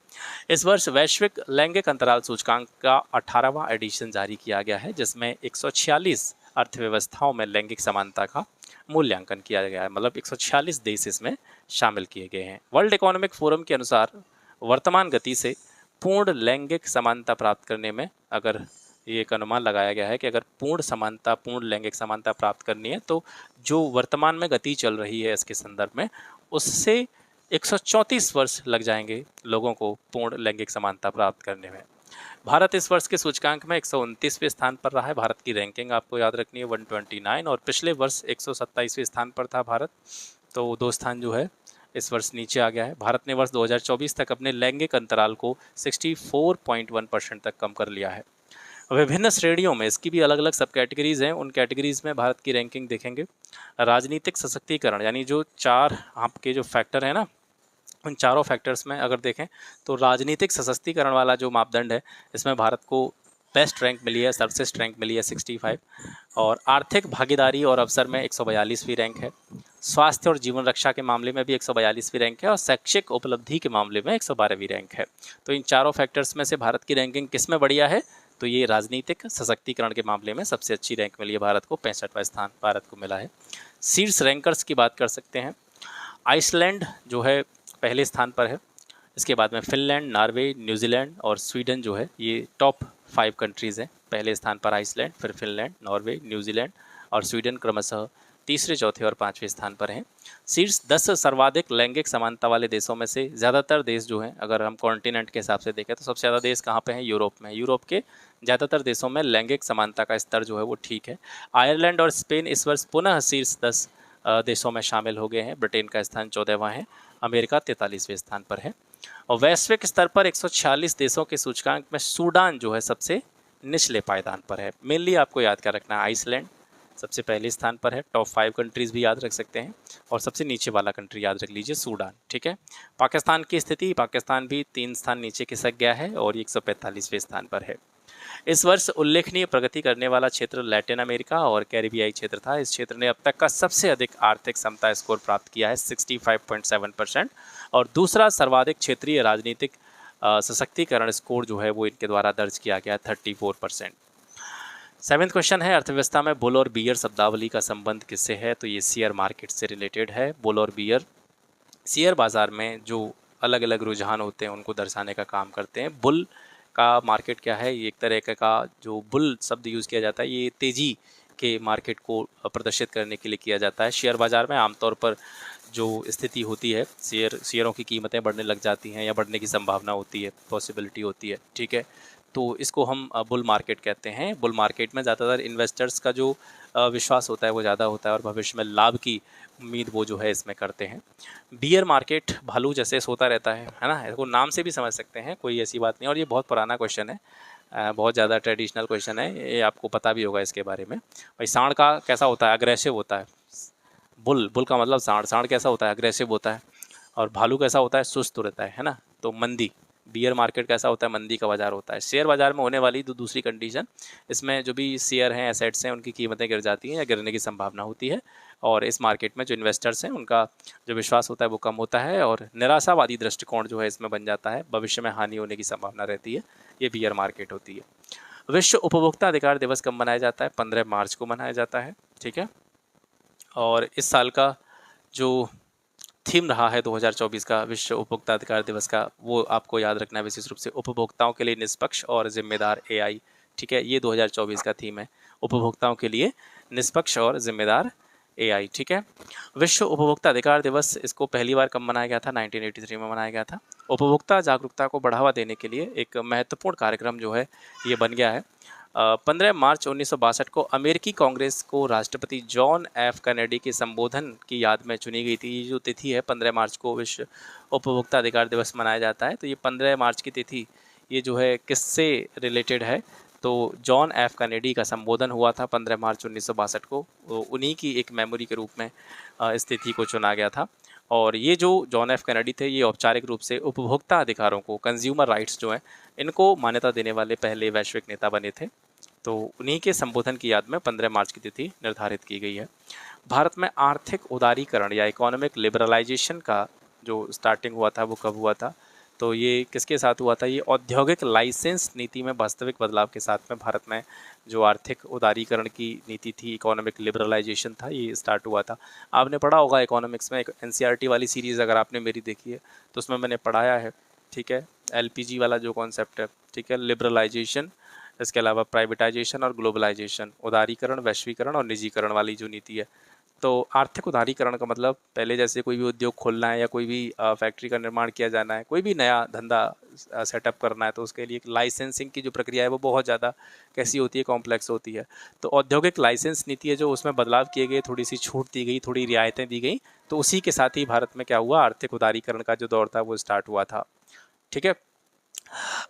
इस वर्ष वैश्विक लैंगिक अंतराल सूचकांक का 18वां एडिशन जारी किया गया है, जिसमें 146 अर्थव्यवस्थाओं में लैंगिक समानता का मूल्यांकन किया गया है, मतलब 146 देश इसमें शामिल किए गए हैं। वर्ल्ड इकोनॉमिक फोरम के अनुसार वर्तमान गति से पूर्ण लैंगिक समानता प्राप्त करने में, अगर ये एक अनुमान लगाया गया है कि अगर पूर्ण लैंगिक समानता प्राप्त करनी है तो जो वर्तमान में गति चल रही है इसके संदर्भ में, उससे 134 वर्ष लग जाएंगे लोगों को पूर्ण लैंगिक समानता प्राप्त करने में। भारत इस वर्ष के सूचकांक में 129वें स्थान पर रहा है। भारत की रैंकिंग आपको याद रखनी है 129, और पिछले वर्ष 127वें स्थान पर था भारत, तो 2 स्थान जो है इस वर्ष नीचे आ गया है। भारत ने वर्ष 2024 तक अपने लैंगिक अंतराल को 64.1% तक कम कर लिया है। विभिन्न श्रेणियों में इसकी भी अलग अलग सब कैटेगरीज हैं, उन कैटेगरीज में भारत की रैंकिंग देखेंगे। राजनीतिक सशक्तिकरण, यानी जो 4 आपके जो फैक्टर हैं ना, उन चारों फैक्टर्स में अगर देखें तो राजनीतिक सशक्तिकरण वाला जो मापदंड है इसमें भारत को बेस्ट रैंक मिली है, सर्वश्रेष्ठ रैंक मिली है 65, और आर्थिक भागीदारी और अवसर में 142वीं रैंक है। स्वास्थ्य और जीवन रक्षा के मामले में भी 142वीं रैंक है, और शैक्षिक उपलब्धि के मामले में 112वीं रैंक है। तो इन चारों फैक्टर्स में से भारत की रैंकिंग किस में बढ़िया है? तो ये राजनीतिक सशक्तिकरण के मामले में सबसे अच्छी रैंक मिली है भारत को, 65वां स्थान भारत को मिला है। शीर्ष रैंकर्स की बात कर सकते हैं। आइसलैंड जो है पहले स्थान पर है, इसके बाद में फिनलैंड, नॉर्वे, न्यूजीलैंड और स्वीडन जो है ये टॉप 5 कंट्रीज़ हैं। पहले स्थान पर आइसलैंड, फिर फिनलैंड, नॉर्वे, न्यूजीलैंड और स्वीडन क्रमशः तीसरे, चौथे और 5वें स्थान पर हैं। शीर्ष 10 सर्वाधिक लैंगिक समानता वाले देशों में से ज़्यादातर देश जो हैं, अगर हम कॉन्टिनेंट के हिसाब से देखें तो सबसे ज़्यादा देश कहाँ पे हैं? यूरोप में। यूरोप के ज़्यादातर देशों में लैंगिक समानता का स्तर जो है वो ठीक है। आयरलैंड और स्पेन इस वर्ष पुनः शीर्ष 10 देशों में शामिल हो गए हैं। ब्रिटेन का स्थान 14वां है, अमेरिका 43वें स्थान पर है। और वैश्विक स्तर पर 146 देशों के सूचकांक में सूडान जो है सबसे निचले पायदान पर है। मेनली आपको याद क्या रखना है, आइसलैंड सबसे पहले स्थान पर है, टॉप 5 कंट्रीज़ भी याद रख सकते हैं, और सबसे नीचे वाला कंट्री याद रख लीजिए सूडान, ठीक है। पाकिस्तान की स्थिति, पाकिस्तान भी 3 स्थान नीचे खिसक गया है और 145वें स्थान पर है। इस वर्ष उल्लेखनीय प्रगति करने वाला क्षेत्र लैटिन अमेरिका और कैरिबियाई क्षेत्र था। इस क्षेत्र ने अब तक का सबसे अधिक आर्थिक समता स्कोर प्राप्त किया है 65.7%, और दूसरा सर्वाधिक क्षेत्रीय राजनीतिक सशक्तिकरण स्कोर जो है वो इनके द्वारा दर्ज किया गया 34%। 7वां क्वेश्चन है, अर्थव्यवस्था में बुल और बियर शब्दावली का संबंध किससे है? तो ये शेयर मार्केट से रिलेटेड है। बुल और बियर शेयर बाजार में जो अलग अलग रुझान होते हैं उनको दर्शाने का काम करते हैं। बुल का मार्केट क्या है? ये एक तरह का जो बुल शब्द यूज़ किया जाता है, ये तेज़ी के मार्केट को प्रदर्शित करने के लिए किया जाता है। शेयर बाजार में आमतौर पर जो स्थिति होती है, शेयरों की कीमतें बढ़ने लग जाती हैं या बढ़ने की संभावना होती है, पॉसिबिलिटी होती है, ठीक है। तो इसको हम बुल मार्केट कहते हैं। बुल मार्केट में ज़्यादातर इन्वेस्टर्स का जो विश्वास होता है वो ज़्यादा होता है और भविष्य में लाभ की उम्मीद वो जो है इसमें करते हैं। बियर मार्केट भालू जैसे सोता रहता है ना, इसको नाम से भी समझ सकते हैं, कोई ऐसी बात नहीं। और ये बहुत पुराना क्वेश्चन है, बहुत ज़्यादा ट्रेडिशनल क्वेश्चन है, ये आपको पता भी होगा इसके बारे में। भाई सांड का कैसा होता है? अग्रेसिव होता है। बुल का मतलब सांड कैसा होता है? अग्रेसिव होता है। और भालू कैसा होता है? सुस्त रहता है ना। तो मंदी, बियर मार्केट कैसा होता है? मंदी का बाजार होता है। शेयर बाजार में होने वाली दूसरी कंडीशन, इसमें जो भी शेयर हैं, एसेट्स हैं, उनकी कीमतें गिर जाती हैं या गिरने की संभावना होती है, और इस मार्केट में जो इन्वेस्टर्स हैं उनका जो विश्वास होता है वो कम होता है और निराशावादी दृष्टिकोण जो है इसमें बन जाता है, भविष्य में हानि होने की संभावना रहती है। ये बियर मार्केट होती है। विश्व उपभोक्ता अधिकार दिवस कब मनाया जाता है? 15 मार्च को मनाया जाता है, ठीक है। और इस साल का जो थीम रहा है 2024 का विश्व उपभोक्ता अधिकार दिवस का, वो आपको याद रखना है विशेष रूप से, उपभोक्ताओं के लिए निष्पक्ष और जिम्मेदार एआई, ठीक है। ये 2024 का थीम है, उपभोक्ताओं के लिए निष्पक्ष और जिम्मेदार एआई, ठीक है। विश्व उपभोक्ता अधिकार दिवस, इसको पहली बार कब मनाया गया था? 1983 में मनाया गया था। उपभोक्ता जागरूकता को बढ़ावा देने के लिए एक महत्वपूर्ण कार्यक्रम जो है ये बन गया है। 15 मार्च 1962 को अमेरिकी कांग्रेस को राष्ट्रपति जॉन एफ कैनेडी के संबोधन की याद में चुनी गई थी। ये जो तिथि है 15 मार्च को विश्व उपभोक्ता अधिकार दिवस मनाया जाता है। तो ये 15 मार्च की तिथि ये जो है किससे रिलेटेड है? तो जॉन एफ कैनेडी का संबोधन हुआ था 15 मार्च 1962 को, उन्हीं की एक मेमोरी के रूप में इस तिथि को चुना गया था। और ये जो जॉन एफ कैनेडी थे, ये औपचारिक रूप से उपभोक्ता अधिकारों को, कंज्यूमर राइट्स जो हैं, इनको मान्यता देने वाले पहले वैश्विक नेता बने थे। तो उन्हीं के संबोधन की याद में 15 मार्च की तिथि निर्धारित की गई है। भारत में आर्थिक उदारीकरण या इकोनॉमिक लिबरलाइजेशन का जो स्टार्टिंग हुआ था वो कब हुआ था? तो ये किसके साथ हुआ था? ये औद्योगिक लाइसेंस नीति में वास्तविक बदलाव के साथ में भारत में जो आर्थिक उदारीकरण की नीति थी, इकोनॉमिक लिबरलाइजेशन था, ये स्टार्ट हुआ था। आपने पढ़ा होगा इकोनॉमिक्स में, एक एनसीईआरटी वाली सीरीज़ अगर आपने मेरी देखी है तो उसमें मैंने पढ़ाया है, ठीक है। एलपीजी वाला जो कॉन्सेप्ट है, ठीक है, लिबरलाइजेशन, इसके अलावा प्राइवेटाइजेशन और ग्लोबलाइजेशन, उदारीकरण, वैश्वीकरण और निजीकरण वाली जो नीति है। तो आर्थिक उदारीकरण का मतलब, पहले जैसे कोई भी उद्योग खोलना है या कोई भी फैक्ट्री का निर्माण किया जाना है, कोई भी नया धंधा सेटअप करना है, तो उसके लिए लाइसेंसिंग की जो प्रक्रिया है वो बहुत ज़्यादा कैसी होती है? कॉम्प्लेक्स होती है। तो औद्योगिक लाइसेंस नीति है जो, उसमें बदलाव किए गए, थोड़ी सी छूट दी गई, थोड़ी रियायतें दी गई। तो उसी के साथ ही भारत में क्या हुआ? आर्थिक उदारीकरण का जो दौर था वो स्टार्ट हुआ था, ठीक है।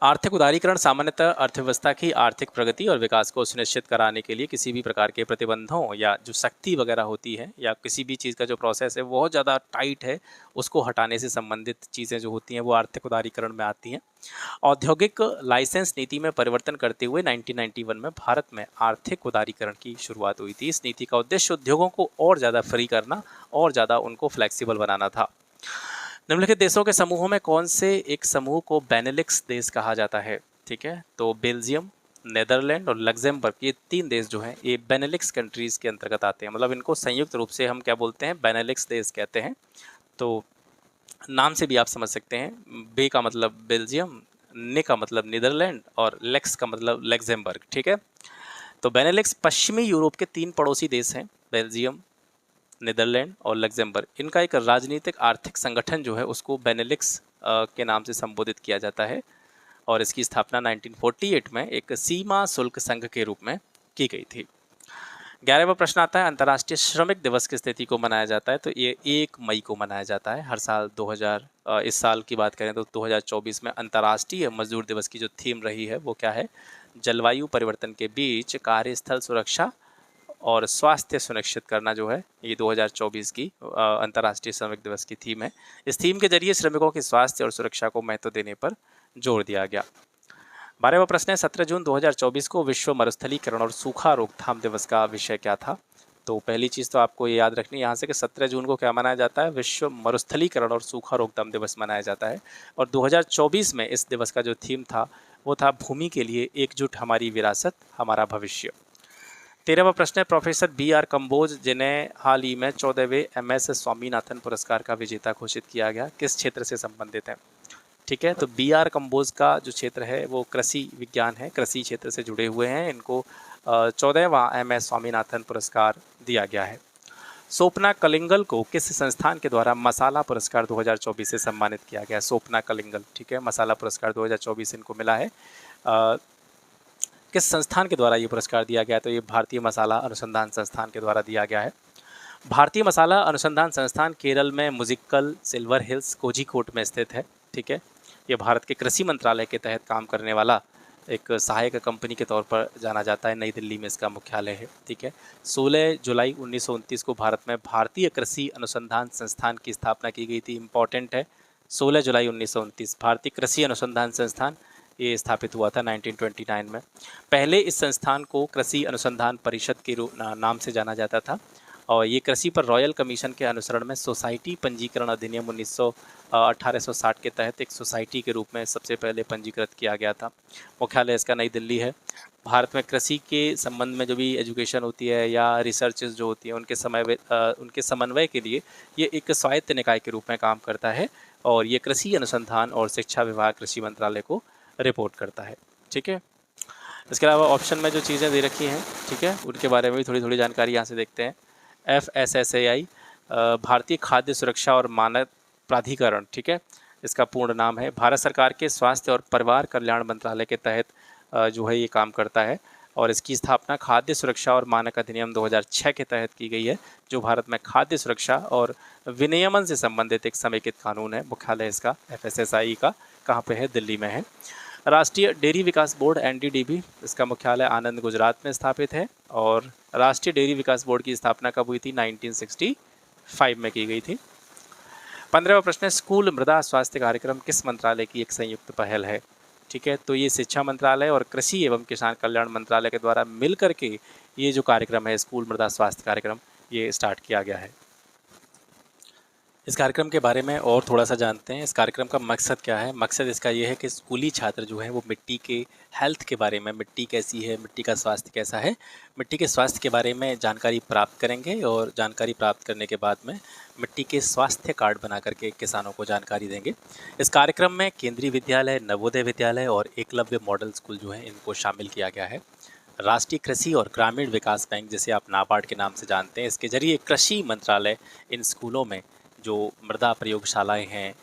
आर्थिक उदारीकरण सामान्यतः अर्थव्यवस्था की आर्थिक प्रगति और विकास को सुनिश्चित कराने के लिए किसी भी प्रकार के प्रतिबंधों या जो सख्ती वगैरह होती है, या किसी भी चीज़ का जो प्रोसेस है वो बहुत ज़्यादा टाइट है, उसको हटाने से संबंधित चीज़ें जो होती हैं वो आर्थिक उदारीकरण में आती हैं। औद्योगिक लाइसेंस नीति में परिवर्तन करते हुए 1991 में भारत में आर्थिक उदारीकरण की शुरुआत हुई थी। इस नीति का उद्देश्य उद्योगों को और ज़्यादा फ्री करना और ज़्यादा उनको फ्लेक्सिबल बनाना था। निम्नलिखित देशों के समूहों में कौन से एक समूह को बेनेलिक्स देश कहा जाता है? ठीक है, तो बेल्जियम, नेदरलैंड और लग्जमबर्ग, ये 3 देश जो हैं ये बेनेलिक्स कंट्रीज़ के अंतर्गत आते हैं। मतलब इनको संयुक्त रूप से हम क्या बोलते हैं? बेनेलिक्स देश कहते हैं। तो नाम से भी आप समझ सकते हैं, बे का मतलब बेल्जियम, ने का मतलब नीदरलैंड और लेक्स का मतलब लग्जमबर्ग, ठीक है। तो बेनेलिक्स पश्चिमी यूरोप के 3 पड़ोसी देश हैं, बेल्जियम, नीदरलैंड और लग्जमबर्ग, इनका एक राजनीतिक आर्थिक संगठन जो है उसको बेनेलिक्स के नाम से संबोधित किया जाता है और इसकी स्थापना 1948 में एक सीमा शुल्क संघ के रूप में की गई थी। 11वां प्रश्न आता है, अंतर्राष्ट्रीय श्रमिक दिवस किस तिथि को मनाया जाता है? तो ये 1 मई को मनाया जाता है हर साल। इस साल की बात करें तो 2024 में अंतर्राष्ट्रीय मजदूर दिवस की जो थीम रही है वो क्या है? जलवायु परिवर्तन के बीच कार्यस्थल सुरक्षा और स्वास्थ्य सुनिश्चित करना जो है, ये 2024 की अंतर्राष्ट्रीय श्रमिक दिवस की थीम है। इस थीम के जरिए श्रमिकों के स्वास्थ्य और सुरक्षा को महत्व देने पर जोर दिया गया। 12वां प्रश्न है, 17 जून 2024 को विश्व मरुस्थलीकरण और सूखा रोकथाम दिवस का विषय क्या था? तो पहली चीज़ तो आपको ये याद रखनी है यहाँ से कि 17 जून को क्या मनाया जाता है? विश्व मरुस्थलीकरण और सूखा रोकथाम दिवस मनाया जाता है। और 2024 में इस दिवस का जो थीम था वो था भूमि के लिए एकजुट, हमारी विरासत हमारा भविष्य। 13वां प्रश्न है, प्रोफेसर BR कंबोज जिन्हें हाल ही में 14वें MS स्वामीनाथन पुरस्कार का विजेता घोषित किया गया, किस क्षेत्र से संबंधित है? ठीक है, तो BR कंबोज का जो क्षेत्र है वो कृषि विज्ञान है, कृषि क्षेत्र से जुड़े हुए हैं। इनको 14वां MS स्वामीनाथन पुरस्कार दिया गया है। सोपना कलिंगल को किस संस्थान के द्वारा मसाला पुरस्कार 2024 से सम्मानित किया गया? सोपना कलिंगल, ठीक है, मसाला पुरस्कार 2024 इनको मिला है। किस संस्थान के द्वारा ये पुरस्कार दिया गया? तो ये भारतीय मसाला अनुसंधान संस्थान के द्वारा दिया गया है। भारतीय मसाला अनुसंधान संस्थान केरल में मुजिक्कल सिल्वर हिल्स कोझिकोड में स्थित है। ठीक है, ये भारत के कृषि मंत्रालय के तहत काम करने वाला एक सहायक कंपनी के तौर पर जाना जाता है। नई दिल्ली में इसका मुख्यालय है। ठीक है, 16 जुलाई 1929 को भारत में भारतीय कृषि अनुसंधान संस्थान की स्थापना की गई थी। इम्पॉर्टेंट है, 16 जुलाई 1929 भारतीय कृषि अनुसंधान संस्थान ये स्थापित हुआ था 1929 में। पहले इस संस्थान को कृषि अनुसंधान परिषद के नाम से जाना जाता था और ये कृषि पर रॉयल कमीशन के अनुसरण में सोसाइटी पंजीकरण अधिनियम 1860 के तहत एक सोसाइटी के रूप में सबसे पहले पंजीकृत किया गया था। मुख्यालय इसका नई दिल्ली है। भारत में कृषि के संबंध में जो भी एजुकेशन होती है या रिसर्चेस जो होती हैं उनके समन्वय के लिए ये एक स्वायत्त निकाय के रूप में काम करता है और ये कृषि अनुसंधान और शिक्षा विभाग कृषि मंत्रालय को रिपोर्ट करता है। ठीक है, इसके अलावा ऑप्शन में जो चीज़ें दे रखी हैं, ठीक है, उनके बारे में भी थोड़ी थोड़ी जानकारी यहाँ से देखते हैं। FSSAI भारतीय खाद्य सुरक्षा और मानक प्राधिकरण, ठीक है, इसका पूर्ण नाम है। भारत सरकार के स्वास्थ्य और परिवार कल्याण मंत्रालय के तहत जो है ये काम करता है और इसकी स्थापना खाद्य सुरक्षा और मानक अधिनियम 2006 के तहत की गई है, जो भारत में खाद्य सुरक्षा और विनियमन से संबंधित एक समेकित कानून है। मुख्यालय इसका FSSAI का कहाँ पे है? दिल्ली में है। राष्ट्रीय डेयरी विकास बोर्ड NDDB, इसका मुख्यालय आनंद गुजरात में स्थापित है और राष्ट्रीय डेयरी विकास बोर्ड की स्थापना कब हुई थी? 1965 में की गई थी। 15वां प्रश्न है, स्कूल मृदा स्वास्थ्य कार्यक्रम किस मंत्रालय की एक संयुक्त पहल है? ठीक है, तो ये शिक्षा मंत्रालय और कृषि एवं किसान कल्याण मंत्रालय के द्वारा मिलकर के ये जो कार्यक्रम है स्कूल मृदा स्वास्थ्य कार्यक्रम, ये स्टार्ट किया गया है। इस कार्यक्रम के बारे में और थोड़ा सा जानते हैं। इस कार्यक्रम का मकसद क्या है? मकसद इसका ये है कि स्कूली छात्र जो हैं वो मिट्टी के हेल्थ के बारे में, मिट्टी कैसी है, मिट्टी का स्वास्थ्य कैसा है, मिट्टी के स्वास्थ्य के बारे में जानकारी प्राप्त करेंगे और जानकारी प्राप्त करने के बाद में मिट्टी के स्वास्थ्य कार्ड बना करके किसानों को जानकारी देंगे। इस कार्यक्रम में केंद्रीय विद्यालय, नवोदय विद्यालय और एकलव्य मॉडल स्कूल जो हैं इनको शामिल किया गया है। राष्ट्रीय कृषि और ग्रामीण विकास बैंक, जिसे आप नाबार्ड के नाम से जानते हैं, इसके जरिए कृषि मंत्रालय इन स्कूलों में जो मृदा प्रयोगशालाएं हैं,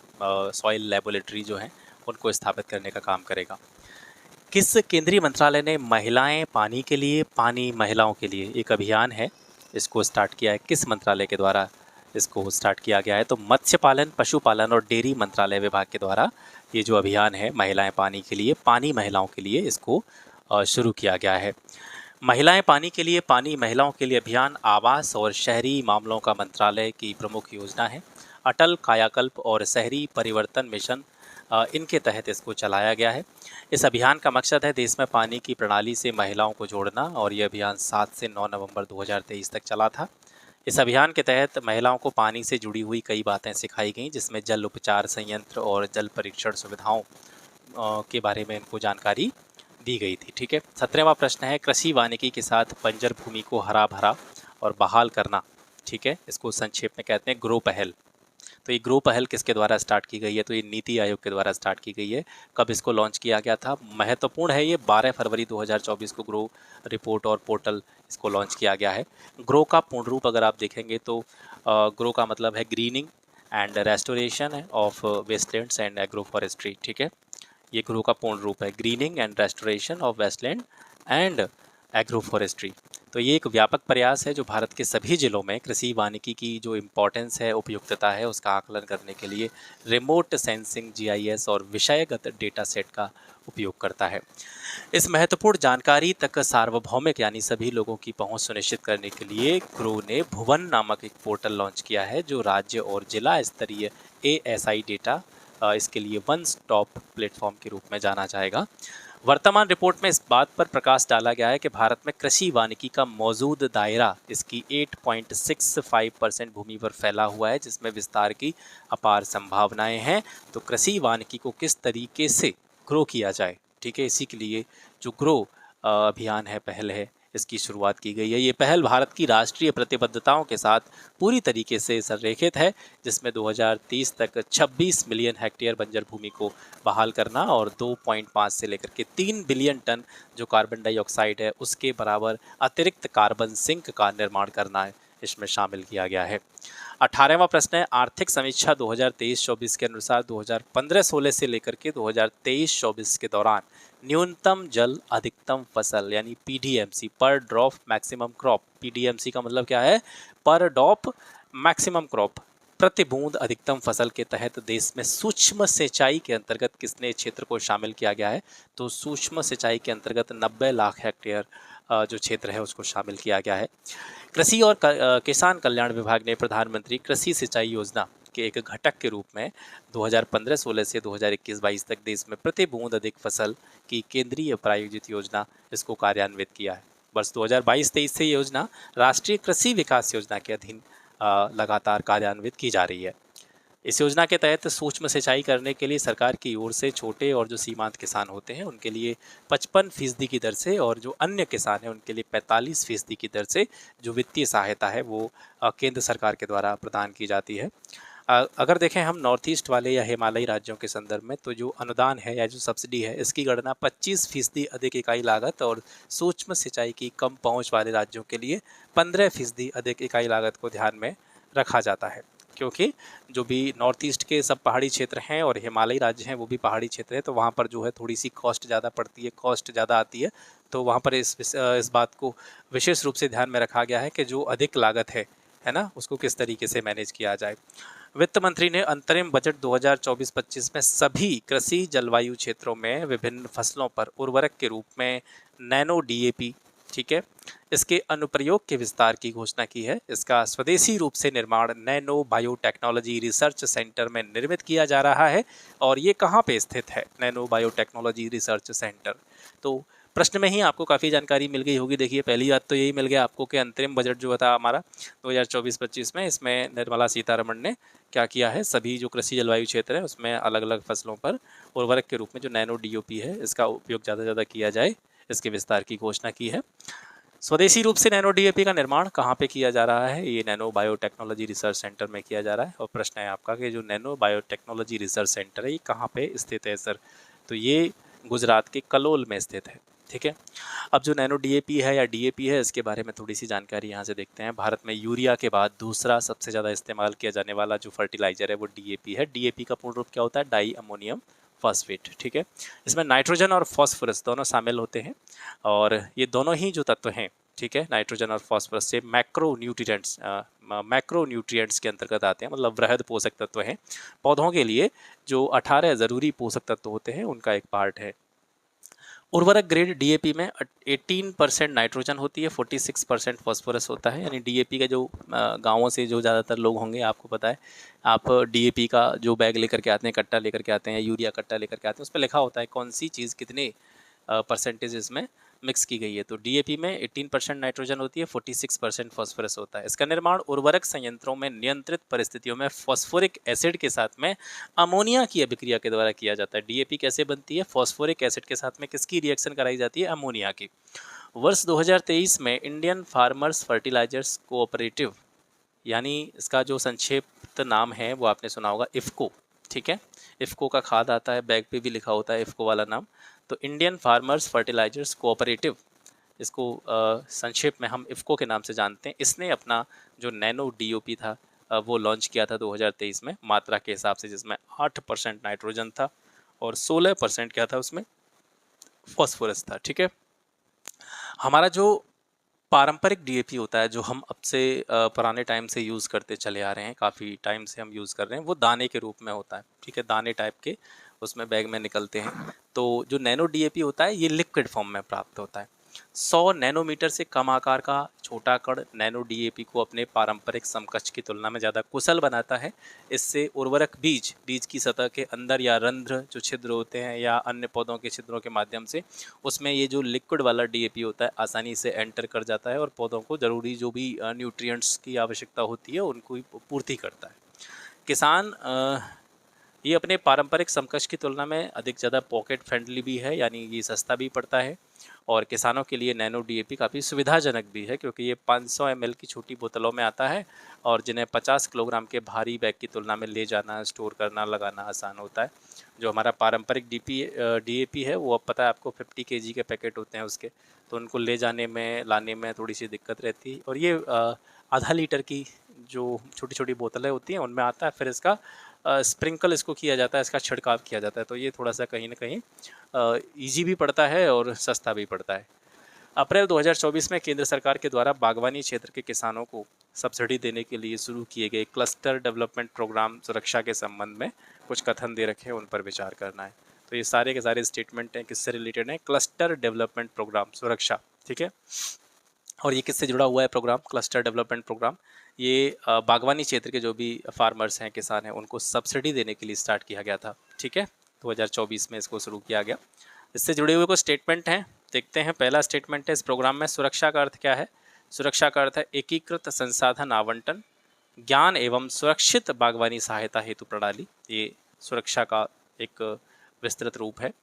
सॉइल लेबोरेटरी जो हैं, उनको स्थापित करने का काम करेगा। किस केंद्रीय मंत्रालय ने महिलाएं पानी के लिए, पानी महिलाओं के लिए एक अभियान है, इसको स्टार्ट किया है? किस मंत्रालय के द्वारा इसको स्टार्ट किया गया है? तो मत्स्य पालन, पशुपालन और डेयरी मंत्रालय विभाग के द्वारा ये जो अभियान है महिलाएं पानी के लिए, पानी महिलाओं के लिए, इसको शुरू किया गया है। महिलाएं पानी के लिए, पानी महिलाओं के लिए अभियान आवास और शहरी मामलों का मंत्रालय की प्रमुख योजना है। अटल कायाकल्प और शहरी परिवर्तन मिशन, इनके तहत इसको चलाया गया है। इस अभियान का मकसद है देश में पानी की प्रणाली से महिलाओं को जोड़ना और ये अभियान 7 से 9 नवंबर 2023 तक चला था। इस अभियान के तहत महिलाओं को पानी से जुड़ी हुई कई बातें सिखाई गईं, जिसमें जल उपचार संयंत्र और जल परीक्षण सुविधाओं के बारे में इनको जानकारी दी गई थी। ठीक है, 17वां प्रश्न है, कृषि वानिकी के साथ बंजर भूमि को हरा भरा और बहाल करना, ठीक है, इसको संक्षेप में कहते हैं ग्रो पहल। तो ये ग्रो पहल किसके द्वारा स्टार्ट की गई है? तो ये नीति आयोग के द्वारा स्टार्ट की गई है। कब इसको लॉन्च किया गया था? महत्वपूर्ण है ये, 12 फरवरी 2024 को ग्रो रिपोर्ट और पोर्टल इसको लॉन्च किया गया है। ग्रो का पूर्ण रूप अगर आप देखेंगे तो ग्रो का मतलब है greening and restoration of wastelands and agro forestry. ठीक है, ये ग्रो का पूर्ण रूप है, greening and restoration of wasteland and agro forestry. तो ये एक व्यापक प्रयास है जो भारत के सभी जिलों में कृषि वानिकी की जो इम्पोर्टेंस है, उपयुक्तता है, उसका आकलन करने के लिए रिमोट सेंसिंग, जीआईएस और विषयगत डेटा सेट का उपयोग करता है। इस महत्वपूर्ण जानकारी तक सार्वभौमिक यानी सभी लोगों की पहुंच सुनिश्चित करने के लिए ग्रो ने भुवन नामक एक पोर्टल लॉन्च किया है जो राज्य और जिला स्तरीय एएसआई डेटा इसके लिए वन स्टॉप प्लेटफॉर्म के रूप में जाना जाएगा। वर्तमान रिपोर्ट में इस बात पर प्रकाश डाला गया है कि भारत में कृषि वानिकी का मौजूद दायरा इसकी 8.65% भूमि पर फैला हुआ है, जिसमें विस्तार की अपार संभावनाएं हैं। तो कृषि वानिकी को किस तरीके से ग्रो किया जाए, ठीक है, इसी के लिए जो ग्रो अभियान है, पहल है, इसकी शुरुआत की गई है। ये पहल भारत की राष्ट्रीय प्रतिबद्धताओं के साथ पूरी तरीके से संरेखित है, जिसमें 2030 तक 26 मिलियन हेक्टेयर बंजर भूमि को बहाल करना और 2.5 से लेकर के 3 बिलियन टन जो कार्बन डाइऑक्साइड है उसके बराबर अतिरिक्त कार्बन सिंक का निर्माण करना है, इसमें शामिल किया गया है। 18वां प्रश्न है, आर्थिक समीक्षा 2023-24 के अनुसार 2015-16 से लेकर के 2023-24 के दौरान न्यूनतम जल अधिकतम फसल यानी पीडीएमसी, पर ड्रॉप मैक्सिमम क्रॉप, पीडीएमसी का मतलब क्या है? पर ड्रॉप मैक्सिमम क्रॉप, प्रति बूंद अधिकतम फसल के तहत देश में सूक्ष्म सिंचाई के अंतर्गत किसने क्षेत्र को शामिल किया गया है? तो सूक्ष्म सिंचाई के अंतर्गत 90 लाख हेक्टेयर जो क्षेत्र है उसको शामिल किया गया है। कृषि और किसान कल्याण विभाग ने प्रधानमंत्री कृषि सिंचाई योजना के एक घटक के रूप में 2015-16 से 2021-22 तक देश में प्रति बूंद अधिक फसल की केंद्रीय प्रायोजित योजना इसको कार्यान्वित किया है। वर्ष 2022-23 से योजना राष्ट्रीय कृषि विकास योजना के अधीन लगातार कार्यान्वित की जा रही है। इस योजना के तहत सूक्ष्म सिंचाई करने के लिए सरकार की ओर से छोटे और जो सीमांत किसान होते हैं उनके लिए 55% की दर से और जो अन्य किसान हैं उनके लिए 45% की दर से जो वित्तीय सहायता है वो केंद्र सरकार के द्वारा प्रदान की जाती है। अगर देखें हम नॉर्थ ईस्ट वाले या हिमालयी राज्यों के संदर्भ में, तो जो अनुदान है या जो सब्सिडी है इसकी गणना 25% अधिक इकाई लागत और सूक्ष्म सिंचाई की कम पहुँच वाले राज्यों के लिए 15% अधिक इकाई लागत को ध्यान में रखा जाता है, क्योंकि जो भी नॉर्थ ईस्ट के सब पहाड़ी क्षेत्र हैं और हिमालयी राज्य हैं वो भी पहाड़ी क्षेत्र है, तो वहाँ पर जो है थोड़ी सी कॉस्ट ज़्यादा पड़ती है, कॉस्ट ज़्यादा आती है। तो वहाँ पर इस बात को विशेष रूप से ध्यान में रखा गया है कि जो अधिक लागत है ना, उसको किस तरीके से मैनेज किया जाए। वित्त मंत्री ने अंतरिम बजट 2024-25 में सभी कृषि जलवायु क्षेत्रों में विभिन्न फसलों पर उर्वरक के रूप में नैनो डीएपी, ठीक है, इसके अनुप्रयोग के विस्तार की घोषणा की है। इसका स्वदेशी रूप से निर्माण नैनो बायोटेक्नोलॉजी रिसर्च सेंटर में निर्मित किया जा रहा है। और ये कहाँ पे स्थित है नैनो बायोटेक्नोलॉजी रिसर्च सेंटर? तो प्रश्न में ही आपको काफ़ी जानकारी मिल गई होगी। देखिए, पहली बात तो यही मिल गया आपको कि अंतरिम बजट जो था हमारा 2024-25 में, इसमें निर्मला सीतारमण ने क्या किया है, सभी जो कृषि जलवायु क्षेत्र है उसमें अलग अलग फसलों पर उर्वरक के रूप में जो नैनो डीओपी है इसका उपयोग ज़्यादा से ज़्यादा किया जाए, इसके विस्तार की घोषणा की है। स्वदेशी रूप से नैनो डीएपी का निर्माण कहाँ पे किया जा रहा है? ये नैनो बायोटेक्नोलॉजी रिसर्च सेंटर में किया जा रहा है। और प्रश्न है आपका कि जो नैनो बायोटेक्नोलॉजी रिसर्च सेंटर है ये कहाँ पे स्थित है सर? तो ये गुजरात के कलोल में स्थित है, ठीक है। अब जो नैनो डीएपी है या डीएपी है इसके बारे में थोड़ी सी जानकारी यहाँ से देखते हैं। भारत में यूरिया के बाद दूसरा सबसे ज़्यादा इस्तेमाल किया जाने वाला जो फर्टिलाइजर है वो डीएपी है। डीएपी का पूर्ण रूप क्या होता है? डाई अमोनियम फॉस्फेट, ठीक है। इसमें नाइट्रोजन और फॉस्फोरस दोनों शामिल होते हैं और ये दोनों ही जो तत्व हैं, ठीक है, नाइट्रोजन और फॉस्फोरस से मैक्रो न्यूट्रिएंट्स के अंतर्गत आते हैं, मतलब वृहद पोषक तत्व हैं। पौधों के लिए जो 18 ज़रूरी पोषक तत्व होते हैं उनका एक पार्ट है। उर्वरक ग्रेड डीएपी में 18% नाइट्रोजन होती है, 46% फॉस्फोरस होता है। यानी डीएपी का जो गाँवों से जो ज़्यादातर लोग होंगे आपको पता है, आप डीएपी का जो बैग लेकर के आते हैं, कट्टा लेकर के आते हैं, यूरिया कट्टा लेकर के आते हैं, उस पर लिखा होता है कौन सी चीज़ कितने परसेंटेज इसमें मिक्स की गई है। तो डीएपी में 18% नाइट्रोजन होती है, 46% फॉस्फोरस होता है। इसका निर्माण उर्वरक संयंत्रों में नियंत्रित परिस्थितियों में फॉस्फोरिक एसिड के साथ में अमोनिया की अभिक्रिया के द्वारा किया जाता है। डीएपी कैसे बनती है? फॉस्फोरिक एसिड के साथ में किसकी रिएक्शन कराई जाती है? अमोनिया की। वर्ष 2023 में इंडियन फार्मर्स फर्टिलाइजर्स कोऑपरेटिव यानी इसका जो संक्षिप्त नाम है वो आपने सुना होगा इफ़को, ठीक है। इफ़को का खाद आता है, बैग पे भी लिखा होता है इफ़को वाला नाम। तो इंडियन फार्मर्स फर्टिलाइजर्स कोऑपरेटिव, इसको संक्षेप में हम इफ़को के नाम से जानते हैं। इसने अपना जो नैनो डीओपी था वो लॉन्च किया था 2023 में मात्रा के हिसाब से, जिसमें 8% नाइट्रोजन था और 16% क्या था उसमें, फॉस्फोरस था, ठीक है। हमारा जो पारंपरिक डीएपी होता है, जो हम अब से पुराने टाइम से यूज़ करते चले आ रहे हैं, काफ़ी टाइम से हम यूज़ कर रहे हैं, वो दाने के रूप में होता है, ठीक है। दाने टाइप के उसमें बैग में निकलते हैं। तो जो नैनो डीएपी होता है ये लिक्विड फॉर्म में प्राप्त होता है। 100 नैनोमीटर से कम आकार का छोटा कण नैनो डीएपी को अपने पारंपरिक समकक्ष की तुलना में ज़्यादा कुशल बनाता है। इससे उर्वरक बीज बीज की सतह के अंदर या रंध्र जो छिद्र होते हैं या अन्य पौधों के छिद्रों के माध्यम से उसमें ये जो लिक्विड वाला डीएपी होता है आसानी से एंटर कर जाता है और पौधों को ज़रूरी जो भी न्यूट्रिएंट्स की आवश्यकता होती है उनको पूर्ति करता है। किसान ये अपने पारंपरिक समकक्ष की तुलना में अधिक ज़्यादा पॉकेट फ्रेंडली भी है, यानी ये सस्ता भी पड़ता है। और किसानों के लिए नैनो डीएपी काफ़ी सुविधाजनक भी है, क्योंकि ये 500 ml की छोटी बोतलों में आता है और जिन्हें 50 किलोग्राम के भारी बैग की तुलना में ले जाना, स्टोर करना, लगाना आसान होता है। जो हमारा पारंपरिक डीएपी है वो अब पता है आपको 50 kg के पैकेट होते हैं उसके, तो उनको ले जाने में लाने में थोड़ी सी दिक्कत रहती है। और ये आधा लीटर की जो छोटी छोटी बोतलें होती हैं उनमें आता है, फिर इसका स्प्रिंकल इसको किया जाता है, इसका छिड़काव किया जाता है, तो ये थोड़ा सा कहीं ना कहीं ईजी भी पड़ता है और सस्ता भी पड़ता है। अप्रैल 2024 में केंद्र सरकार के द्वारा बागवानी क्षेत्र के किसानों को सब्सिडी देने के लिए शुरू किए गए क्लस्टर डेवलपमेंट प्रोग्राम सुरक्षा के संबंध में कुछ कथन दे रखे हैं, उन पर विचार करना है। तो ये सारे के सारे स्टेटमेंट हैं, किससे रिलेटेड हैं, क्लस्टर डेवलपमेंट प्रोग्राम सुरक्षा, ठीक है। और ये किससे जुड़ा हुआ है प्रोग्राम, क्लस्टर डेवलपमेंट प्रोग्राम, ये बागवानी क्षेत्र के जो भी फार्मर्स हैं, किसान हैं, उनको सब्सिडी देने के लिए स्टार्ट किया गया था, ठीक है। 2024 में इसको शुरू किया गया। इससे जुड़े हुए कुछ स्टेटमेंट हैं, देखते हैं। पहला स्टेटमेंट है, इस प्रोग्राम में सुरक्षा का अर्थ क्या है। सुरक्षा का अर्थ है एकीकृत संसाधन आवंटन, ज्ञान एवं सुरक्षित बागवानी सहायता हेतु प्रणाली, ये सुरक्षा का एक विस्तृत रूप है।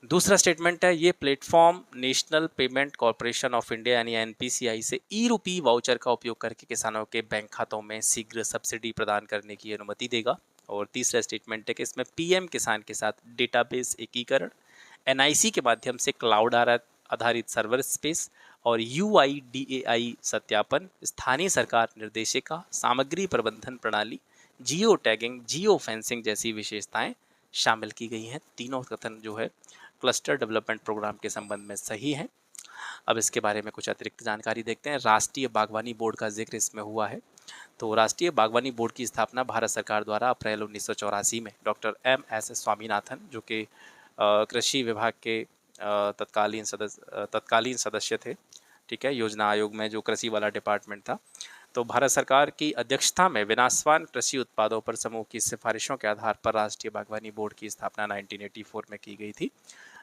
दूसरा स्टेटमेंट है, ये platform national payment corporation of India यानी एनपीसीआई से ई रूपी वाउचर का उपयोग करके किसानों के बैंक खातों में शीघ्र सब्सिडी प्रदान करने की अनुमति देगा। और तीसरा स्टेटमेंट है कि इसमें पीएम किसान के साथ डेटाबेस एकीकरण, एनआईसी के माध्यम से क्लाउड आधारित सर्वर स्पेस और यूआईडीएआई सत्यापन, स्थानीय सरकार निर्देशिका, सामग्री प्रबंधन प्रणाली, जियो टैगिंग, जियो फेंसिंग जैसी विशेषताएं शामिल की गई हैं। तीनों कथन जो है क्लस्टर डेवलपमेंट प्रोग्राम के संबंध में सही है। अब इसके बारे में कुछ अतिरिक्त जानकारी देखते हैं। राष्ट्रीय बागवानी बोर्ड का जिक्र इसमें हुआ है। तो राष्ट्रीय बागवानी बोर्ड की स्थापना भारत सरकार द्वारा अप्रैल 1984 में डॉक्टर MS स्वामीनाथन, जो कि कृषि विभाग के तत्कालीन सदस्य थे, ठीक है, योजना आयोग में जो कृषि वाला डिपार्टमेंट था। तो भारत सरकार की अध्यक्षता में विनाशवान कृषि उत्पादों पर समूह की सिफारिशों के आधार पर राष्ट्रीय बागवानी बोर्ड की स्थापना 1984 में की गई थी।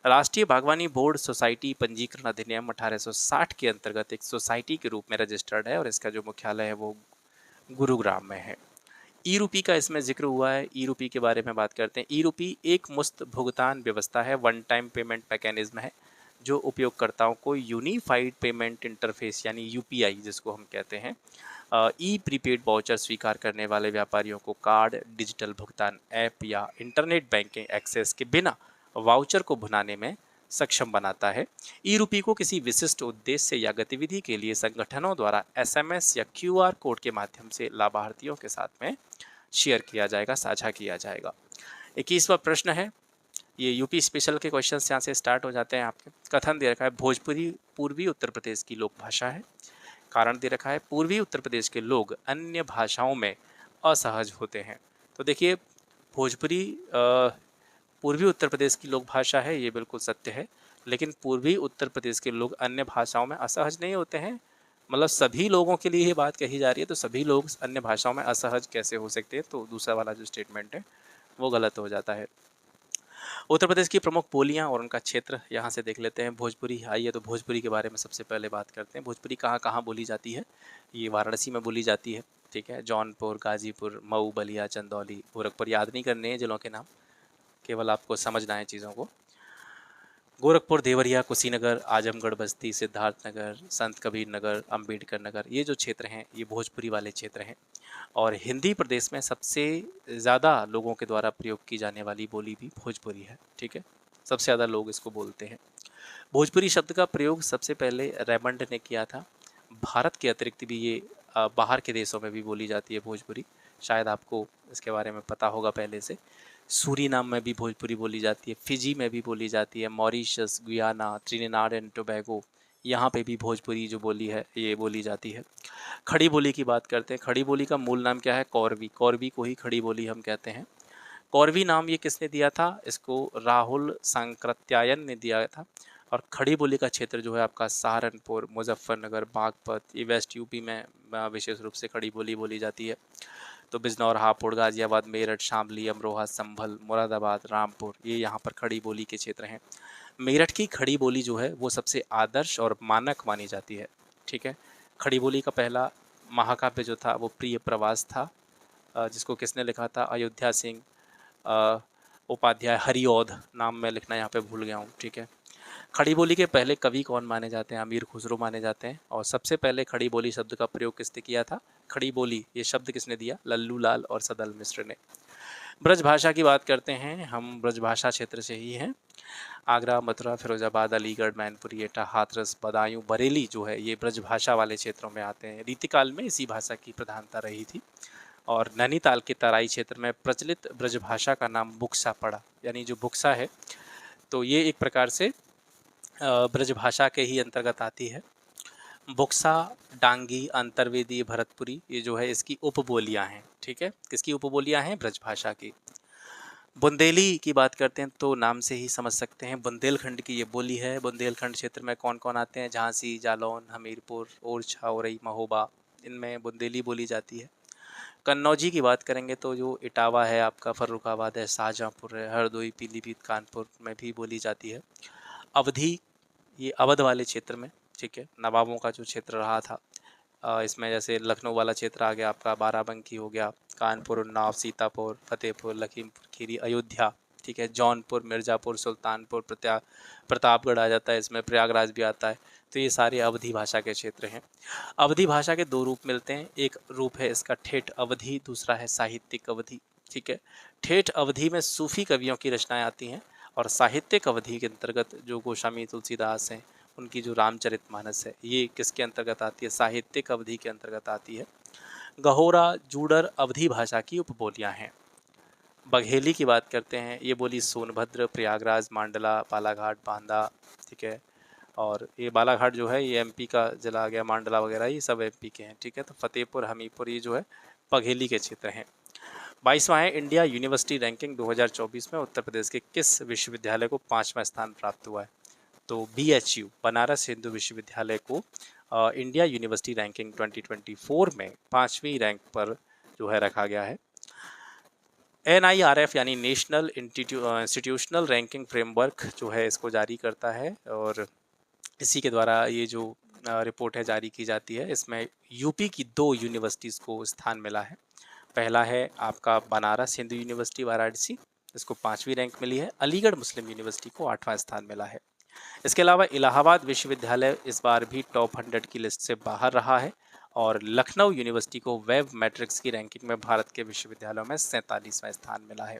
राष्ट्रीय बागवानी बोर्ड सोसाइटी पंजीकरण अधिनियम 1860 के अंतर्गत एक सोसाइटी के रूप में रजिस्टर्ड है और इसका जो मुख्यालय है वो गुरुग्राम में है। ई रूपी का इसमें जिक्र हुआ है, ई रूपी के बारे में बात करते हैं। ई रूपी एक मुफ्त भुगतान व्यवस्था है, वन टाइम पेमेंट मैकेनिज्म है, जो उपयोगकर्ताओं को यूनिफाइड पेमेंट इंटरफेस यानी यूपीआई जिसको हम कहते हैं, ई प्रीपेड वाउचर स्वीकार करने वाले व्यापारियों को कार्ड, डिजिटल भुगतान ऐप या इंटरनेट बैंकिंग एक्सेस के बिना वाउचर को भुनाने में सक्षम बनाता है। ई रूपी को किसी विशिष्ट उद्देश्य या गतिविधि के लिए संगठनों द्वारा एसएमएस या क्यूआर कोड के माध्यम से लाभार्थियों के साथ में शेयर किया जाएगा, साझा किया जाएगा। 21वां प्रश्न है, ये यूपी स्पेशल के क्वेश्चन यहाँ से स्टार्ट हो जाते हैं आपके। कथन दे रखा है, भोजपुरी पूर्वी उत्तर प्रदेश की लोक भाषा है। कारण दे रखा है, पूर्वी उत्तर प्रदेश के लोग अन्य भाषाओं में असहज होते हैं। तो देखिए, भोजपुरी पूर्वी उत्तर प्रदेश की लोक भाषा है, ये बिल्कुल सत्य है, लेकिन पूर्वी उत्तर प्रदेश के लोग अन्य भाषाओं में असहज नहीं होते हैं। मतलब सभी लोगों के लिए ये बात कही जा रही है, तो सभी लोग अन्य भाषाओं में असहज कैसे हो सकते हैं, तो दूसरा वाला जो स्टेटमेंट है वो गलत हो जाता है। उत्तर प्रदेश की प्रमुख बोलियां और उनका क्षेत्र यहाँ से देख लेते हैं। भोजपुरी, आइए तो भोजपुरी के बारे में सबसे पहले बात करते हैं। भोजपुरी कहाँ कहाँ बोली जाती है, ये वाराणसी में बोली जाती है, ठीक है। जौनपुर, गाजीपुर, मऊ, बलिया, चंदौली, गोरखपुर, याद नहीं करने हैं जिलों के नाम, केवल आपको समझना है चीज़ों को। गोरखपुर, देवरिया, कुशीनगर, आजमगढ़, बस्ती, सिद्धार्थनगर, संत कबीर नगर, अंबेडकर नगर, ये जो क्षेत्र हैं ये भोजपुरी वाले क्षेत्र हैं। और हिंदी प्रदेश में सबसे ज़्यादा लोगों के द्वारा प्रयोग की जाने वाली बोली भी भोजपुरी है, ठीक है। सबसे ज़्यादा लोग इसको बोलते हैं। भोजपुरी शब्द का प्रयोग सबसे पहले रेमंड ने किया था। भारत के अतिरिक्त भी ये बाहर के देशों में भी बोली जाती है भोजपुरी। शायद आपको इसके बारे में पता होगा पहले से। सूरीनाम में भी भोजपुरी बोली जाती है, फिजी में भी बोली जाती है, Mauritius, Guyana, Trinidad and Tobago, यहाँ पे भी भोजपुरी जो बोली है ये बोली जाती है। खड़ी बोली की बात करते हैं। खड़ी बोली का मूल नाम क्या है? कौरवी। कौरवी को ही खड़ी बोली हम कहते हैं। कौरवी नाम ये किसने दिया था? इसको राहुल सांकृत्यायन ने दिया था। और खड़ी बोली का क्षेत्र जो है आपका सहारनपुर, मुजफ्फरनगर, बागपत, ये वेस्ट यूपी में विशेष रूप से खड़ी बोली बोली जाती है। तो बिजनौर, हापुड़, गाजियाबाद, मेरठ, शामली, अमरोहा, संभल, मुरादाबाद, रामपुर, ये यहाँ पर खड़ी बोली के क्षेत्र हैं। मेरठ की खड़ी बोली जो है वो सबसे आदर्श और मानक मानी जाती है, ठीक है। खड़ी बोली का पहला महाकाव्य जो था वो प्रिय प्रवास था, जिसको किसने लिखा था? अयोध्या सिंह उपाध्याय। हरिऔध नाम मैं लिखना यहाँ पे भूल गया हूँ, ठीक है। खड़ी बोली के पहले कवि कौन माने जाते हैं? अमीर खुसरो माने जाते हैं। और सबसे पहले खड़ी बोली शब्द का प्रयोग किसने किया था? खड़ी बोली ये शब्द किसने दिया? लल्लू लाल और सदल मिश्र ने। ब्रज भाषा की बात करते हैं, हम ब्रज भाषा क्षेत्र से ही हैं। आगरा, मथुरा, फिरोजाबाद, अलीगढ़, मैनपुरी, एटा, हाथरस, बदायूं, बरेली जो है ये ब्रज भाषा वाले क्षेत्रों में आते हैं। रीतिकाल में इसी भाषा की प्रधानता रही थी। और नैनीताल के तराई क्षेत्र में प्रचलित ब्रज भाषा का नाम बुक्सा पड़ा, यानी जो बुक्सा है तो ये एक प्रकार से ब्रज भाषा के ही अंतर्गत आती है। बुक्सा, डांगी, अंतर्वेदी, भरतपुरी, ये जो है इसकी उपबोलियाँ हैं, ठीक है। किसकी उपबोलियाँ हैं? ब्रज भाषा की। बुंदेली की बात करते हैं तो नाम से ही समझ सकते हैं बुंदेलखंड की ये बोली है। बुंदेलखंड क्षेत्र में कौन कौन आते हैं? झांसी, जालौन, हमीरपुर, ओरछा, औरई, महोबा, इनमें बुंदेली बोली जाती है। कन्नौजी की बात करेंगे तो जो इटावा है आपका, फर्रुखाबाद है, शाहजहाँपुर है, हरदोई, पीलीभीत, कानपुर में भी बोली जाती है। अवधी, ये अवध वाले क्षेत्र में, ठीक है, नवाबों का जो क्षेत्र रहा था, इसमें जैसे लखनऊ वाला क्षेत्र आ गया आपका, बाराबंकी हो गया, कानपुर, उन्नाव, सीतापुर, फतेहपुर, लखीमपुर खीरी, अयोध्या, ठीक है, जौनपुर, मिर्ज़ापुर, सुल्तानपुर, प्रतापगढ़ आ जाता है इसमें, प्रयागराज भी आता है। तो ये सारे अवधी भाषा के क्षेत्र हैं। अवधी भाषा के दो रूप मिलते हैं। एक रूप है इसका ठेठ अवधी, दूसरा है साहित्यिक अवधी, ठीक है। ठेठ अवधी में सूफी कवियों की रचनाएं आती हैं और साहित्यिक अवधि के अंतर्गत जो गोस्वामी तुलसीदास हैं उनकी जो रामचरितमानस है ये किसके अंतर्गत आती है? साहित्यिक अवधि के अंतर्गत आती है। गहोरा, जूडर अवधी भाषा की उपबोलियाँ हैं। बघेली की बात करते हैं, ये बोली सोनभद्र, प्रयागराज, मांडला, बालाघाट, बांदा, ठीक है। और ये बालाघाट जो है ये एमपी का जिला आ गया, मांडला वगैरह ये सब एमपी के हैं, ठीक है। तो फतेहपुर, हमीरपुर ये जो है बघेली के क्षेत्र हैं। 22वां है इंडिया यूनिवर्सिटी रैंकिंग 2024 में उत्तर प्रदेश के किस विश्वविद्यालय को 5वां स्थान प्राप्त हुआ है? तो BHU बनारस हिंदू विश्वविद्यालय को इंडिया यूनिवर्सिटी रैंकिंग 2024 में 5वीं रैंक पर जो है रखा गया है। NIRF यानी नेशनल इंस्टीट्यूशनल रैंकिंग फ्रेमवर्क जो है इसको जारी करता है और इसी के द्वारा ये जो रिपोर्ट है जारी की जाती है। इसमें यूपी की 2 यूनिवर्सिटीज़ को स्थान मिला है। पहला है आपका बनारस हिंदू यूनिवर्सिटी वाराणसी, इसको 5वीं रैंक मिली है। अलीगढ़ मुस्लिम यूनिवर्सिटी को 8वां स्थान मिला है। इसके अलावा इलाहाबाद विश्वविद्यालय इस बार भी टॉप 100 की लिस्ट से बाहर रहा है और लखनऊ यूनिवर्सिटी को वेब मैट्रिक्स की रैंकिंग में भारत के विश्वविद्यालयों में 47वां स्थान मिला है।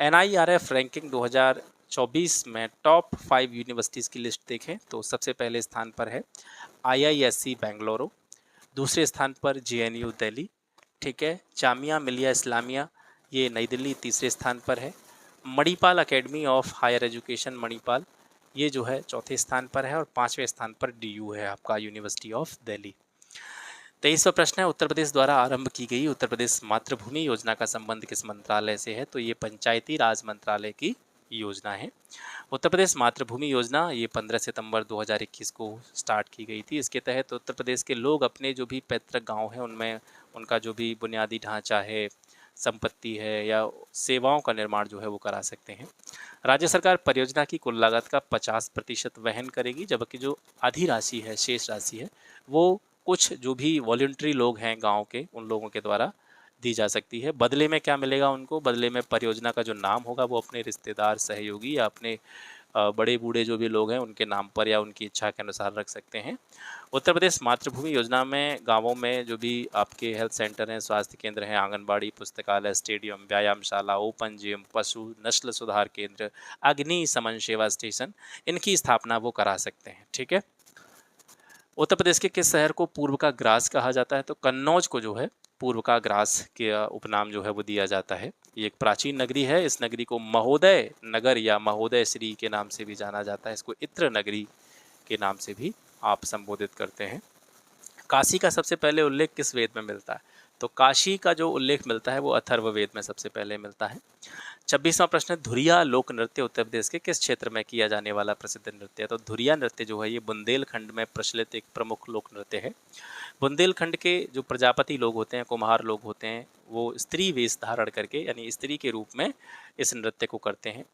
NIRF रैंकिंग 2024 में टॉप 5 यूनिवर्सिटीज़ की लिस्ट देखें तो सबसे पहले स्थान पर है IISc बेंगलुरु, दूसरे स्थान पर JNU दिल्ली, ठीक है। जामिया मिलिया इस्लामिया ये नई दिल्ली तीसरे स्थान पर है। Manipal Academy of Higher Education Manipal ये जो है चौथे स्थान पर है और 5वें स्थान पर DU है आपका यूनिवर्सिटी ऑफ दिल्ली। 23वां प्रश्न है उत्तर प्रदेश द्वारा आरंभ की गई उत्तर प्रदेश मातृभूमि योजना का संबंध किस मंत्रालय से है? तो ये पंचायती राज मंत्रालय की योजना है। उत्तर प्रदेश मातृभूमि योजना ये 15 सितंबर 2021 को स्टार्ट की गई थी। इसके तहत उत्तर प्रदेश के लोग अपने जो भी पैतृक गांव हैं उनमें उनका जो भी बुनियादी ढांचा है, संपत्ति है या सेवाओं का निर्माण जो है वो करा सकते हैं। राज्य सरकार परियोजना की कुल लागत का 50% वहन करेगी, जबकि जो आधी राशि है, शेष राशि है, वो कुछ जो भी वॉलंटरी लोग हैं गांव के उन लोगों के द्वारा दी जा सकती है। बदले में क्या मिलेगा उनको? बदले में परियोजना का जो नाम होगा वो अपने रिश्तेदार, सहयोगी या अपने बड़े बूढ़े जो भी लोग हैं उनके नाम पर या उनकी इच्छा के अनुसार रख सकते हैं। उत्तर प्रदेश मातृभूमि योजना में गाँवों में जो भी आपके हेल्थ सेंटर हैं, स्वास्थ्य केंद्र हैं, आंगनबाड़ी, पुस्तकालय, स्टेडियम, व्यायामशाला, ओपन जिम, पशु नस्ल सुधार केंद्र, अग्नि शमन सेवा स्टेशन, इनकी स्थापना वो करा सकते हैं। ठीक है। उत्तर प्रदेश के किस शहर को पूर्व का ग्रास कहा जाता है? तो कन्नौज को जो है पूर्व का ग्रास के उपनाम जो है वो दिया जाता है। ये एक प्राचीन नगरी है। इस नगरी को महोदय नगर या महोदय श्री के नाम से भी जाना जाता है। इसको इत्र नगरी के नाम से भी आप संबोधित करते हैं। काशी का सबसे पहले उल्लेख किस वेद में मिलता है? तो काशी का जो उल्लेख मिलता है वो अथर्ववेद में सबसे पहले मिलता है। 26वां प्रश्न है, धुरिया लोक नृत्य उत्तर प्रदेश के किस क्षेत्र में किया जाने वाला प्रसिद्ध नृत्य है? तो धुरिया नृत्य जो है ये बुंदेलखंड में प्रचलित एक प्रमुख लोक नृत्य है। बुंदेलखंड के जो प्रजापति लोग होते हैं, कुम्हार लोग होते हैं, वो स्त्री वेश धारण करके यानी स्त्री के रूप में इस नृत्य को करते हैं।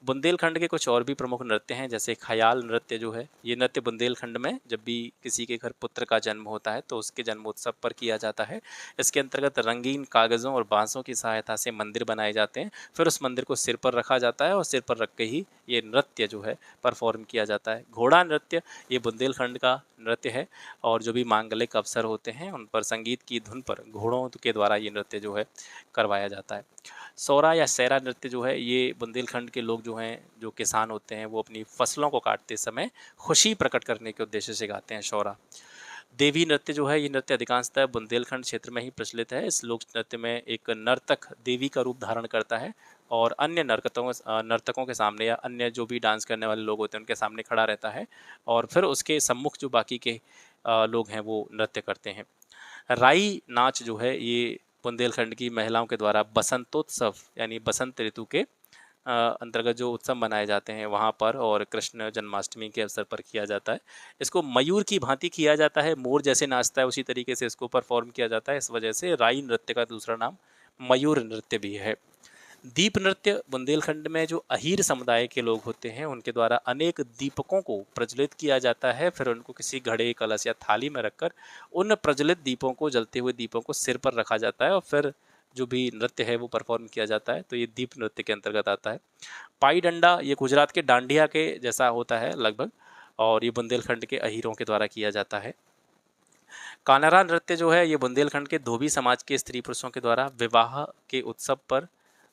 बुंदेलखंड के कुछ और भी प्रमुख नृत्य हैं, जैसे ख्याल नृत्य जो है, ये नृत्य बुंदेलखंड में जब भी किसी के घर पुत्र का जन्म होता है तो उसके जन्मोत्सव पर किया जाता है। इसके अंतर्गत रंगीन कागज़ों और बांसों की सहायता से मंदिर बनाए जाते हैं, फिर उस मंदिर को सिर पर रखा जाता है और सिर पर रख के ही ये नृत्य जो है परफॉर्म किया जाता है। घोड़ा नृत्य ये बुंदेलखंड का नृत्य है और जो भी मांगलिक अवसर होते हैं उन पर संगीत की धुन पर घोड़ों के द्वारा ये नृत्य जो है करवाया जाता है। सौरा या सैरा नृत्य जो है ये बुंदेलखंड के लोग जो हैं, जो किसान होते हैं, वो अपनी फसलों को काटते समय खुशी प्रकट करने के उद्देश्य से गाते हैं सौरा। देवी नृत्य जो है ये नृत्य अधिकांशतः बुंदेलखंड क्षेत्र में ही प्रचलित है। इस लोक नृत्य में एक नर्तक देवी का रूप धारण करता है और अन्य नर्तकों के सामने या अन्य जो भी डांस करने वाले लोग होते हैं उनके सामने खड़ा रहता है और फिर उसके सम्मुख जो बाकी के लोग हैं वो नृत्य करते हैं। राई नाच जो है ये बुंदेलखंड की महिलाओं के द्वारा बसंतोत्सव यानी बसंत ऋतु के अंतर्गत जो उत्सव मनाए जाते हैं वहाँ पर और कृष्ण जन्माष्टमी के अवसर पर किया जाता है। इसको मयूर की भांति किया जाता है, मोर जैसे नाचता है उसी तरीके से इसको परफॉर्म किया जाता है। इस वजह से राई नृत्य का दूसरा नाम मयूर नृत्य भी है। दीप नृत्य बुंदेलखंड में जो अहीर समुदाय के लोग होते हैं उनके द्वारा अनेक दीपकों को प्रज्वलित किया जाता है, फिर उनको किसी घड़े, कलश या थाली में रखकर उन प्रज्वलित दीपों को, जलते हुए दीपों को सिर पर रखा जाता है और फिर जो भी नृत्य है वो परफॉर्म किया जाता है। तो ये दीप नृत्य के अंतर्गत आता है। पाई डंडा ये गुजरात के डांडिया के जैसा होता है लगभग और ये बुंदेलखंड के अहीरों के द्वारा किया जाता है। कानरा नृत्य जो है ये बुंदेलखंड के धोबी समाज के स्त्री पुरुषों के द्वारा विवाह के उत्सव पर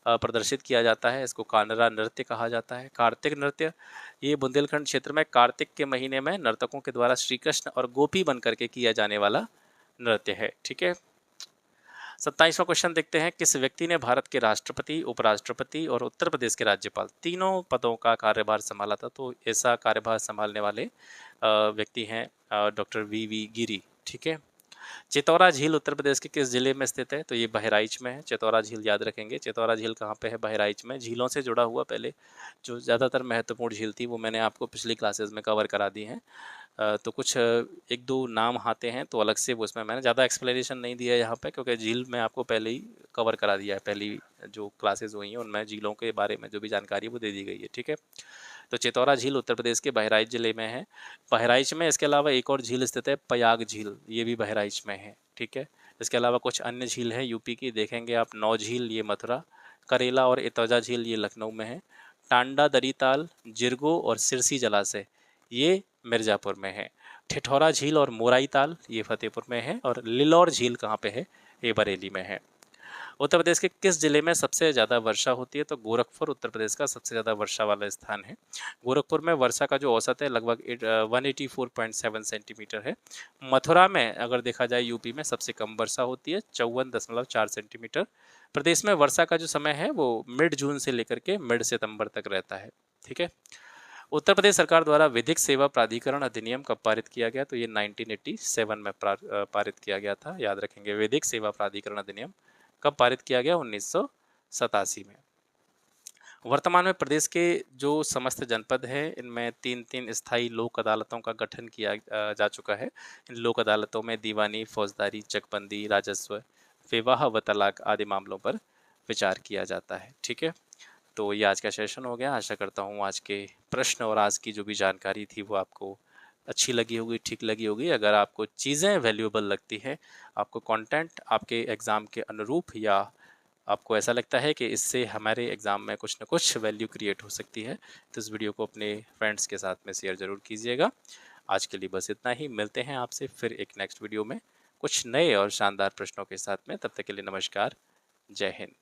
प्रदर्शित किया जाता है। इसको कानरा नृत्य कहा जाता है। कार्तिक नृत्य ये बुंदेलखंड क्षेत्र में कार्तिक के महीने में नर्तकों के द्वारा श्री कृष्ण और गोपी बन करके किया जाने वाला नृत्य है। ठीक है। 27वां क्वेश्चन देखते हैं, किस व्यक्ति ने भारत के राष्ट्रपति, उपराष्ट्रपति और उत्तर प्रदेश के राज्यपाल तीनों पदों का कार्यभार संभाला था? तो ऐसा कार्यभार संभालने वाले व्यक्ति हैं डॉक्टर वी गिरी। ठीक है। चितौरा झील उत्तर प्रदेश के किस जिले में स्थित है? तो ये बहराइच में है। चितौरा झील याद रखेंगे। चितौरा झील कहाँ पे है? बहराइच में। झीलों से जुड़ा हुआ पहले जो ज़्यादातर महत्वपूर्ण झील थी वो मैंने आपको पिछली क्लासेस में कवर करा दी हैं। तो कुछ एक दो नाम आते हैं तो अलग से वो, इसमें मैंने ज़्यादा एक्सप्लेनेशन नहीं दिया है यहाँ पे क्योंकि झील में आपको पहले ही कवर करा दिया है। पहली जो क्लासेज हुई हैं उनमें झीलों के बारे में जो भी जानकारी वो दे दी गई है। ठीक है। तो चितौरा झील उत्तर प्रदेश के बहराइच जिले में है। बहराइच में इसके अलावा एक और झील स्थित है, पयाग झील, ये भी बहराइच में है। ठीक है। इसके अलावा कुछ अन्य झील हैं यूपी की, देखेंगे आप। नौ झील ये मथुरा, करेला और इतौजा झील ये लखनऊ में है। टांडा दरीताल, जिरगो और सिरसी जलाशय ये मिर्ज़ापुर में है। ठिठौरा झील और मोराई ताल ये फतेहपुर में है और लिलौर झील कहाँ पे है? ये बरेली में है। उत्तर प्रदेश के किस जिले में सबसे ज़्यादा वर्षा होती है? तो गोरखपुर उत्तर प्रदेश का सबसे ज़्यादा वर्षा वाला स्थान है। गोरखपुर में वर्षा का जो औसत है लगभग 184.7 सेंटीमीटर है। मथुरा में अगर देखा जाए यूपी में सबसे कम वर्षा होती है, 54.4 सेंटीमीटर। प्रदेश में वर्षा का जो समय है वो मिड जून से लेकर के मिड सितंबर तक रहता है। ठीक है। उत्तर प्रदेश सरकार द्वारा विधिक सेवा प्राधिकरण अधिनियम कब पारित किया गया? तो ये 1987 में पारित किया गया था। याद रखेंगे, विधिक सेवा प्राधिकरण अधिनियम कब पारित किया गया? 1987 में। वर्तमान में प्रदेश के जो समस्त जनपद हैं इनमें 3 स्थायी लोक अदालतों का गठन किया जा चुका है। इन लोक अदालतों में दीवानी, फौजदारी, चकबंदी, राजस्व, विवाह व तलाक आदि मामलों पर विचार किया जाता है। ठीक है। तो ये आज का सेशन हो गया। आशा करता हूँ आज के प्रश्न और आज की जो भी जानकारी थी वो आपको अच्छी लगी होगी, ठीक लगी होगी। अगर आपको चीज़ें वैल्यूएबल लगती हैं, आपको कंटेंट आपके एग्ज़ाम के अनुरूप या आपको ऐसा लगता है कि इससे हमारे एग्ज़ाम में कुछ न कुछ वैल्यू क्रिएट हो सकती है, तो इस वीडियो को अपने फ्रेंड्स के साथ में शेयर ज़रूर कीजिएगा। आज के लिए बस इतना ही, मिलते हैं आपसे फिर एक नेक्स्ट वीडियो में कुछ नए और शानदार प्रश्नों के साथ में। तब तक के लिए नमस्कार, जय हिंद।